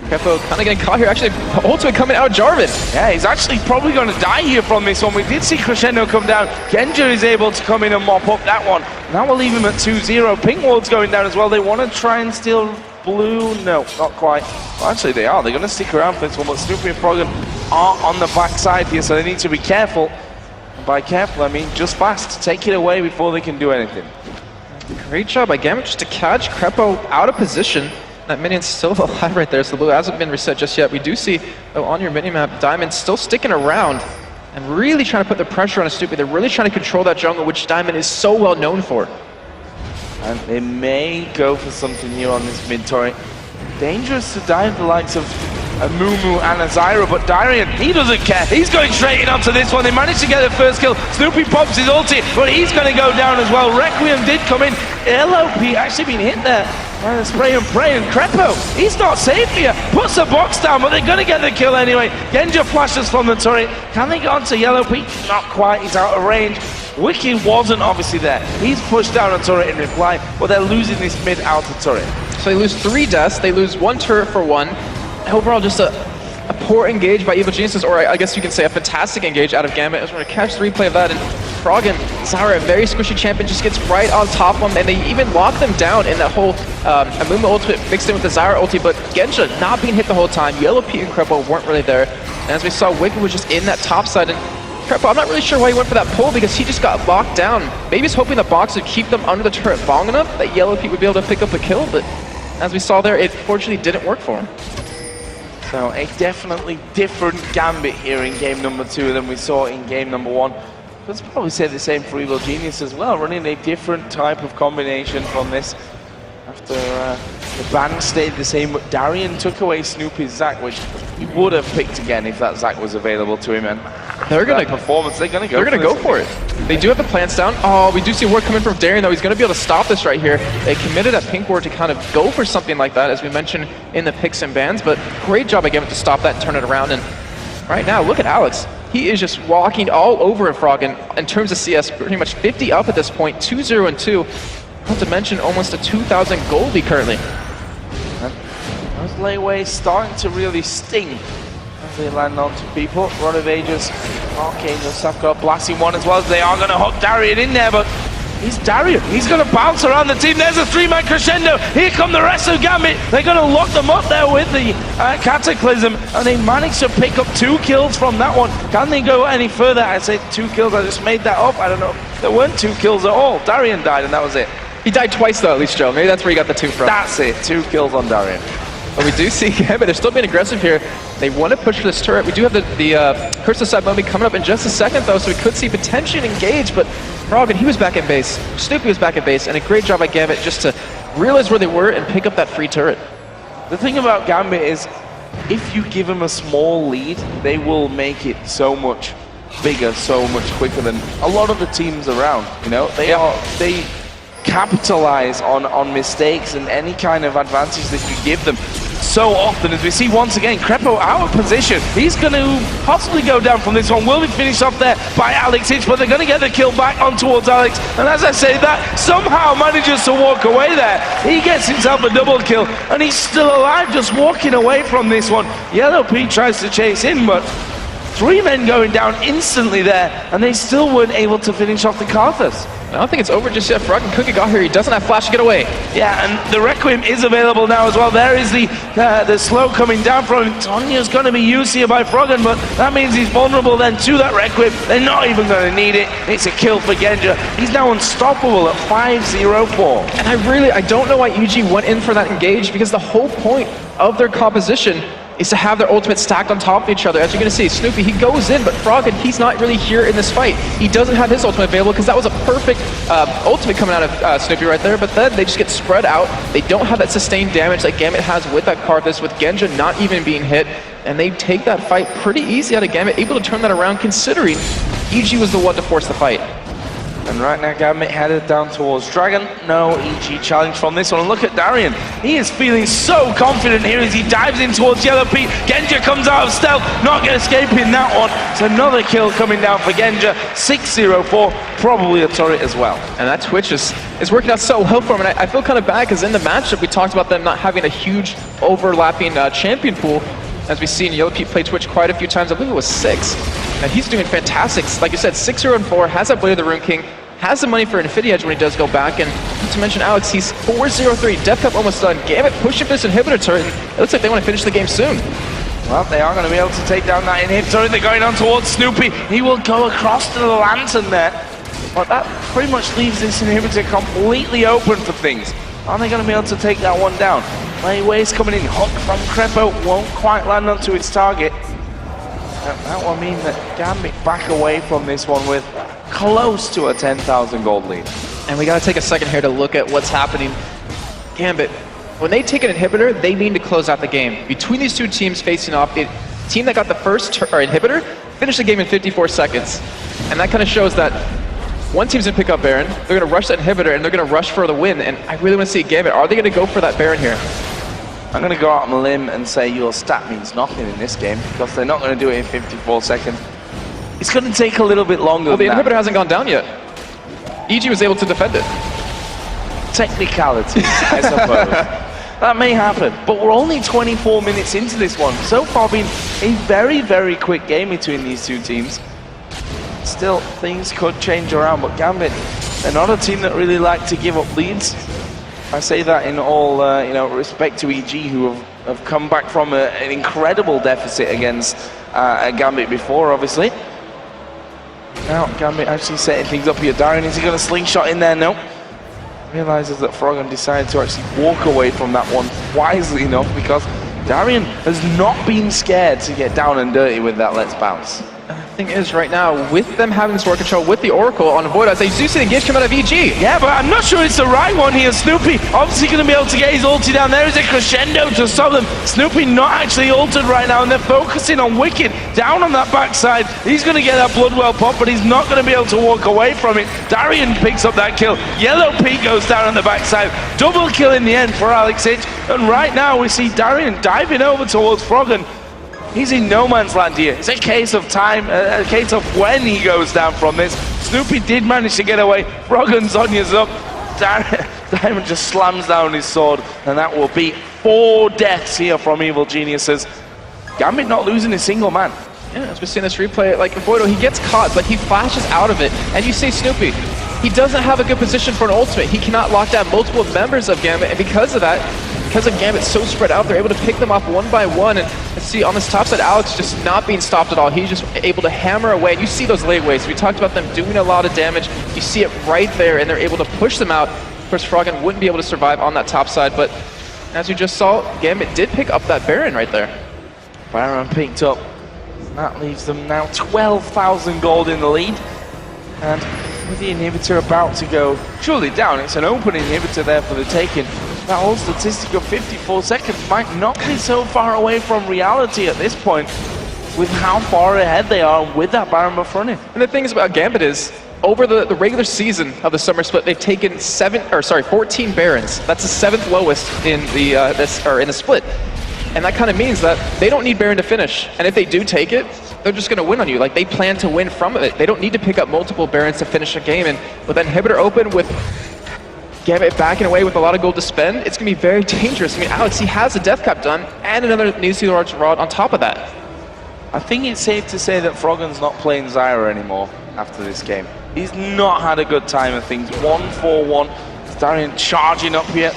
Crepo kind of getting caught here. Actually, ultimate coming out, Jarvan. Yeah, he's actually probably going to die here from this one. We did see Crescendo come down. Genja is able to come in and mop up that one. Now we'll leave him at 2-0. Pink Ward's going down as well. They want to try and steal blue. No, not quite. Well, actually, they are. They're going to stick around for this one, but Snoopy and Froggen are on the backside here, so they need to be careful. And by careful, I mean just fast. Take it away before they can do anything. Great job by Gambit just to catch Crepo out of position. That minion's still alive right there, so the blue hasn't been reset just yet. We do see, though, on your minimap, Diamond still sticking around and really trying to put the pressure on Snoopy. They're really trying to control that jungle, which Diamond is so well known for. And they may go for something here on this mid turret. Dangerous to dive the likes of Mumu and Azira, but Darian, he doesn't care. He's going straight in onto this one. They managed to get the first kill. Snoopy pops his ulti, but he's going to go down as well. Requiem did come in. LOP actually been hit there by the spray and pray, and Crepo, he's not safe here. Puts the box down, but they're going to get the kill anyway. Genja flashes from the turret. Can they get onto Yellow Pete? Not quite. He's out of range. Wicked wasn't obviously there. He's pushed down a turret in reply, but they're losing this mid-outer turret. So they lose 3 deaths. They lose 1 turret for 1. Overall, just a poor engage by Evil Genuises, or I guess you can say a fantastic engage out of Gambit. As we're going to catch the replay of that, and Froggen, Zara, a very squishy champion, just gets right on top of them, and they even lock them down in that whole Amuma ultimate mixed in with the Zara ulti, but Genja not being hit the whole time. Yellow Pete and Crepo weren't really there, and as we saw, Wicked was just in that top side, and Crepo, I'm not really sure why he went for that pull, because he just got locked down. Maybe he's hoping the box would keep them under the turret long enough that Yellow Pete would be able to pick up a kill, but as we saw there, it fortunately didn't work for him. So a definitely different Gambit here in game number 2 than we saw in game number 1. Let's probably say the same for Evil Genius as well, running a different type of combination from this. After the band stayed the same, but Darian took away Snoopy's Zac, which he would have picked again if that Zac was available to him. And they're gonna performance. They're gonna go for it. They do have the plants down. Oh, we do see word coming from Darian though. He's gonna be able to stop this right here. They committed at Pink Ward to kind of go for something like that, as we mentioned in the picks and bans. But great job again to stop that and turn it around. And right now, look at Alex. He is just walking all over Froggen in terms of CS. Pretty much 50 up at this point. 2-0 and 2. Not to mention almost a 2,000 goldie currently. Those layways starting to really sting. They land onto people. Ronovages, Arcane, have got a blasting one as well. As they are going to hook Darian in there, but he's Darian. He's going to bounce around the team. There's a 3-man crescendo. Here come the rest of Gambit. They're going to lock them up there with the Cataclysm, and they managed to pick up 2 kills from that one. Can they go any further? I said 2 kills. I just made that up. I don't know. There weren't 2 kills at all. Darian died, and that was it. He died twice though, at least, Joe. Maybe that's where you got the 2 from. That's it. 2 kills on Darian. But we do see Gambit, they're still being aggressive here. They want to push for this turret. We do have the Curse of Side Mummy coming up in just a second though, so we could see potentially an engage, but Froggen, he was back in base. Snoopy was back in base, and a great job by Gambit just to realize where they were and pick up that free turret. The thing about Gambit is, if you give them a small lead, they will make it so much bigger, so much quicker than a lot of the teams around. You know, they capitalize on mistakes and any kind of advantage that you give them so often, as we see once again Crepo out of position. He's going to possibly go down from this one. Will be finished off there by Alex Hitch, but they're going to get the kill back on towards Alex, and as I say, that somehow manages to walk away there. He gets himself a double kill, and he's still alive, just walking away from this one. Yellow Pete tries to chase in, but 3 men going down instantly there, and they still weren't able to finish off the Karthus. I don't think it's over just yet. Froggen Cookie got here. He doesn't have flash to get away. Yeah, and the Requiem is available now as well. There is the slow coming down from him. Tonya's going to be used here by Froggen, but that means he's vulnerable then to that Requiem. They're not even going to need it. It's a kill for Genja. He's now unstoppable at 5-0-4. And I don't know why EG went in for that engage, because the whole point of their composition is to have their ultimate stacked on top of each other. As you're going to see, Snoopy, he goes in, but Froggen, he's not really here in this fight. He doesn't have his ultimate available, because that was a perfect ultimate coming out of Snoopy right there, but then they just get spread out. They don't have that sustained damage that Gambit has with that Karthus, with Genja not even being hit, and they take that fight pretty easy out of Gambit, able to turn that around considering EG was the one to force the fight. And right now Gambit headed down towards Dragon. No EG challenge from this one. And look at Darian. He is feeling so confident here as he dives in towards Yellow Pete. Genja comes out of stealth, not going to escape in that one. It's another kill coming down for Genja. 6-0-4, probably a turret as well. And that Twitch is working out so well for him. And I feel kind of bad because in the matchup we talked about them not having a huge overlapping champion pool. As we've seen, Yellow Pete play Twitch quite a few times. I believe it was 6. And he's doing fantastic. Like you said, 6-0-4, has that Blade of the Rune King, has the money for Infinity Edge when he does go back. And not to mention Alex, he's 4-0-3. Death Cup almost done. Gambit pushing for this inhibitor turret. It looks like they want to finish the game soon. Well, they are going to be able to take down that inhibitor. They're going on towards Snoopy. He will go across to the lantern there. But that pretty much leaves this inhibitor completely open for things. Are they going to be able to take that one down? Waves coming in. Hook from Crepo won't quite land onto its target. That will mean that Gambit back away from this one with close to a 10,000 gold lead. And we got to take a second here to look at what's happening. Gambit, when they take an inhibitor, they need to close out the game. Between these two teams facing off, the team that got the first inhibitor finished the game in 54 seconds. And that kind of shows that one team's going to pick up Baron, they're going to rush that inhibitor, and they're going to rush for the win. And I really want to see Gambit. Are they going to go for that Baron here? I'm going to go out on a limb and say your stat means nothing in this game, because they're not going to do it in 54 seconds. It's going to take a little bit longer Well, the than inhibitor hasn't gone down yet. EG was able to defend it. Technicality, I suppose. That may happen, but we're only 24 minutes into this one. So far been a very, very quick game between these two teams. Still, things could change around, but Gambit, they're not a team that really like to give up leads. I say that in all respect to EG, who have come back from an incredible deficit against Gambit before, obviously. Now, Gambit actually setting things up here. Darian, is he going to slingshot in there? No. Realizes that Froggen decided to actually walk away from that one wisely enough, because Darian has not been scared to get down and dirty with that Let's Bounce. The thing is, right now, with them having this war control, with the Oracle on Void, I say, do see the engage come out of EG. Yeah, but I'm not sure it's the right one here. Snoopy obviously going to be able to get his ulti down. There is a crescendo to stop them. Snoopy not actually ulted right now, and they're focusing on Wicked down on that backside. He's going to get that Bloodwell pop, but he's not going to be able to walk away from it. Darian picks up that kill. Yellow Pete goes down on the backside. Double kill in the end for Alex Hitch. And right now we see Darian diving over towards Froggen. He's in no man's land here. It's a case of time, a case of when he goes down from this. Snoopy did manage to get away. Froggen Sonya's up. Diamond just slams down his sword, and that will be 4 deaths here from Evil Geniuses. Gambit not losing a single man. Yeah, as we see in this replay, like Voido, he gets caught, but he flashes out of it. And you see Snoopy, he doesn't have a good position for an ultimate. He cannot lock down multiple members of Gambit, and because of that, because of Gambit so spread out, they're able to pick them off one by one. And see on this top side, Alex just not being stopped at all. He's just able to hammer away. And you see those lateways. We talked about them doing a lot of damage. You see it right there, and they're able to push them out. Of course, Froggen wouldn't be able to survive on that top side, but as you just saw, Gambit did pick up that Baron right there. Baron picked up. That leaves them now 12,000 gold in the lead. And with the inhibitor about to go surely down, it's an open inhibitor there for the taking. That whole statistic of 54 seconds might not be so far away from reality at this point with how far ahead they are with that Baron before him. And the thing is about Gambit is, over the regular season of the summer split, they've taken 14 Barons. That's the 7th lowest in the split. And that kind of means that they don't need Baron to finish. And if they do take it, they're just going to win on you. Like, they plan to win from it. They don't need to pick up multiple Barons to finish a game. And with that inhibitor open, with Gambit backing away with a lot of gold to spend, it's going to be very dangerous. I mean, Alex, he has a death cap done and another New Sea Large Rod on top of that. I think it's safe to say that Froggen's not playing Zyra anymore after this game. He's not had a good time of things. 1-4-1. Darian charging up here.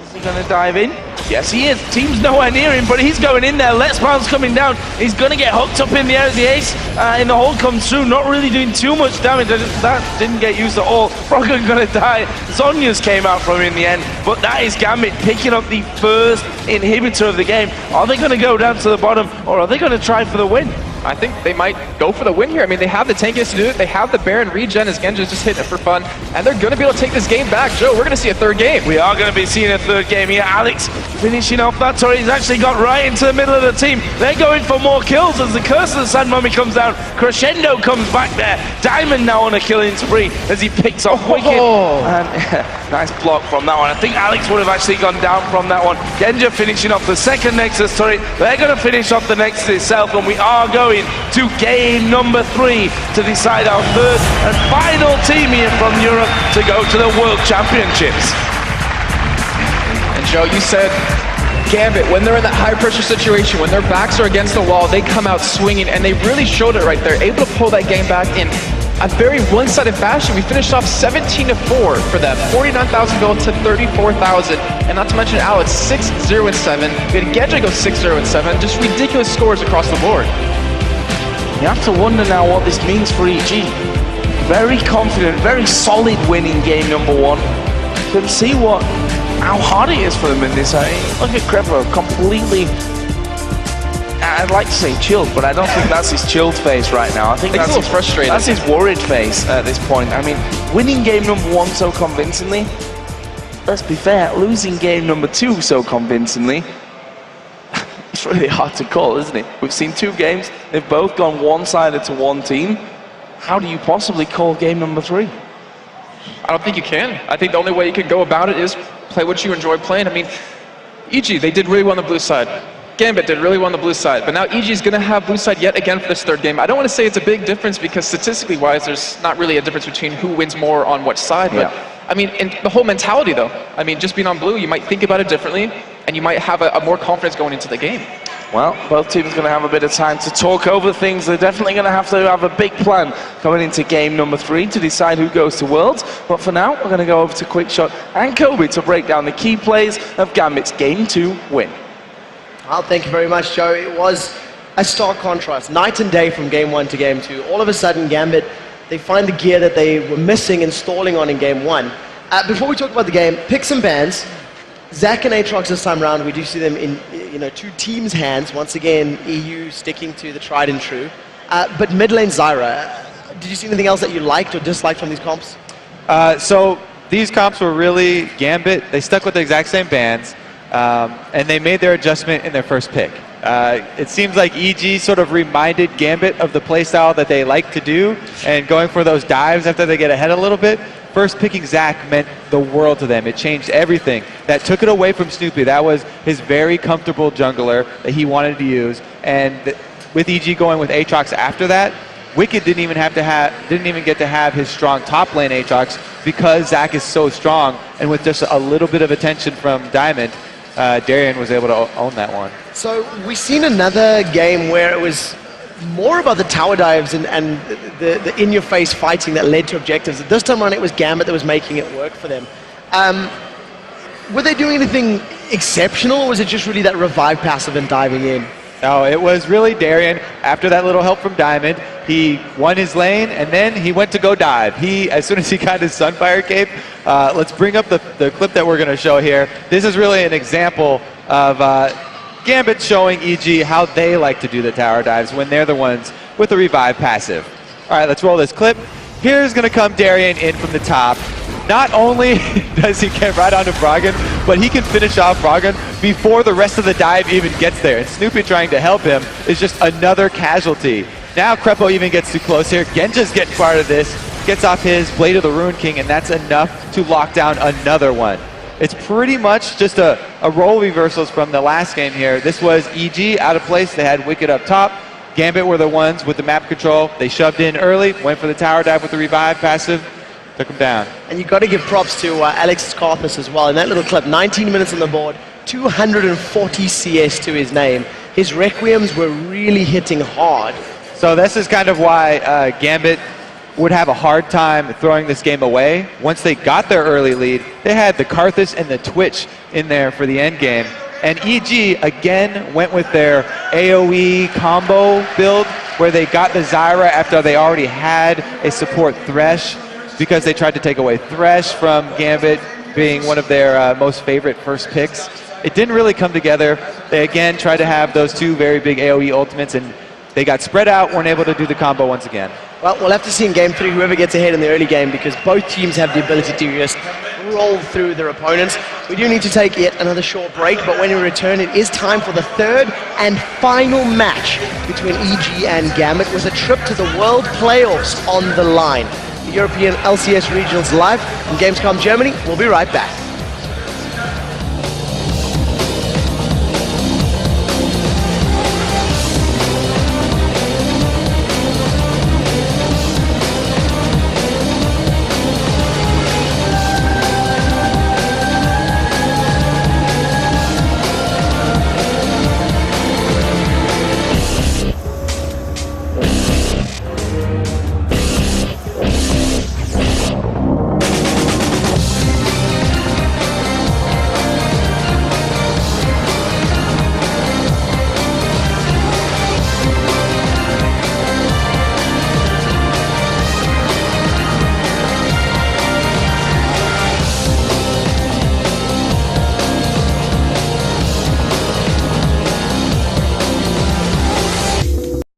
Is he going to dive in? Yes, he is. Team's nowhere near him, but he's going in there. Let's Bounce coming down. He's going to get hooked up in the air as the ace in the hole comes through. Not really doing too much damage. That didn't get used at all. Froggen going to die. Zhonya's came out from him in the end, but that is Gambit picking up the first inhibitor of the game. Are they going to go down to the bottom, or are they going to try for the win? I think they might go for the win here. I mean, they have the tankiness to do it. They have the Baron regen as Genji's just hitting it for fun. And they're going to be able to take this game back. Joe, we're going to see a third game. We are going to be seeing a third game here. Alex finishing off that turret. He's actually got right into the middle of the team. They're going for more kills as the Curse of the Sand Mummy comes down. Crescendo comes back there. Diamond now on a killing spree as he picks off Wicked. And nice block from that one. I think Alex would have actually gone down from that one. Genji finishing off the second Nexus turret. They're going to finish off the Nexus itself, and we are going to game number 3 to decide our third and final team here from Europe to go to the World Championships. And Joe, you said Gambit, when they're in that high pressure situation, when their backs are against the wall, they come out swinging, and they really showed it right there, able to pull that game back in a very one-sided fashion. We finished off 17-4 for them, 49,000 gold to 34,000, and not to mention Alex, 6-0-7. We had Genji go 6-0-7, just ridiculous scores across the board. You have to wonder now what this means for EG. Very confident, very solid win in game number 1. Can see how hard it is for them in this. Look at Crepo, completely, I'd like to say chilled, but I don't think that's his chilled face right now. I think that's a little frustrated. That's his worried face at this point. I mean, winning game number 1 so convincingly, let's be fair, losing game number 2 so convincingly, it's really hard to call, isn't it? We've seen 2 games, they've both gone one-sided to one team. How do you possibly call game number 3? I don't think you can. I think the only way you can go about it is play what you enjoy playing. I mean, EG, they did really well on the blue side. Gambit did really well on the blue side, but now EG is going to have blue side yet again for this third game. I don't want to say it's a big difference because statistically wise, there's not really a difference between who wins more on which side, but I mean, in the whole mentality though, I mean, just being on blue, you might think about it differently, and you might have a more confidence going into the game. Well, both teams are going to have a bit of time to talk over things. They're definitely going to have a big plan going into game number 3 to decide who goes to Worlds. But for now, we're going to go over to Quickshot and Kobe to break down the key plays of Gambit's Game 2 win. Well, thank you very much, Joe. It was a stark contrast, night and day from game 1 to game 2. All of a sudden, Gambit, they find the gear that they were missing and stalling on in game 1. Before we talk about the game, picks and bans. Zach and Aatrox this time around, we do see them in 2 teams' hands. Once again, EU sticking to the tried and true. But mid lane Zyra, did you see anything else that you liked or disliked from these comps? So these comps were really Gambit. They stuck with the exact same bans, and they made their adjustment in their first pick. It seems like EG sort of reminded Gambit of the playstyle that they like to do, and going for those dives after they get ahead a little bit. First picking Zach meant the world to them. It changed everything. That took it away from Snoopy. That was his very comfortable jungler that he wanted to use. And with EG going with Aatrox after that, Wicked didn't even get to have his strong top lane Aatrox because Zach is so strong, and with just a little bit of attention from Diamond, Darian was able to own that one. So we've seen another game where it was more about the tower dives and the in-your-face fighting that led to objectives. This time around, it was Gambit that was making it work for them. Were they doing anything exceptional, or was it just really that revive passive and diving in? No, it was really Darian. After that little help from Diamond, he won his lane, and then he went to go dive. As soon as he got his Sunfire cape, let's bring up the clip that we're going to show here. This is really an example of Gambit showing EG how they like to do the tower dives when they're the ones with the revive passive. All right, let's roll this clip. Here's going to come Darian in from the top. Not only does he get right onto Froggen, but he can finish off Froggen before the rest of the dive even gets there. And Snoopy trying to help him is just another casualty. Now Krepo even gets too close here. Genja's getting part of this, gets off his Blade of the Ruin King, and that's enough to lock down another one. It's pretty much just a role reversals from the last game here. This was EG out of place. They had Wicked up top. Gambit were the ones with the map control. They shoved in early, went for the tower dive with the revive passive, took him down. And you've got to give props to Alex Carthus as well. In that little clip, 19 minutes on the board, 240 CS to his name. His Requiems were really hitting hard. So this is kind of why Gambit would have a hard time throwing this game away. Once they got their early lead, they had the Karthus and the Twitch in there for the end game. And EG, again, went with their AoE combo build, where they got the Zyra after they already had a support Thresh, because they tried to take away Thresh from Gambit being one of their most favorite first picks. It didn't really come together. They, again, tried to have those two very big AoE ultimates, and they got spread out, weren't able to do the combo once again. Well, we'll have to see in Game 3 whoever gets ahead in the early game, because both teams have the ability to just roll through their opponents. We do need to take yet another short break, but when we return, it is time for the third and final match between EG and Gambit, with a trip to the World Playoffs on the line. The European LCS Regionals live from Gamescom Germany. We'll be right back.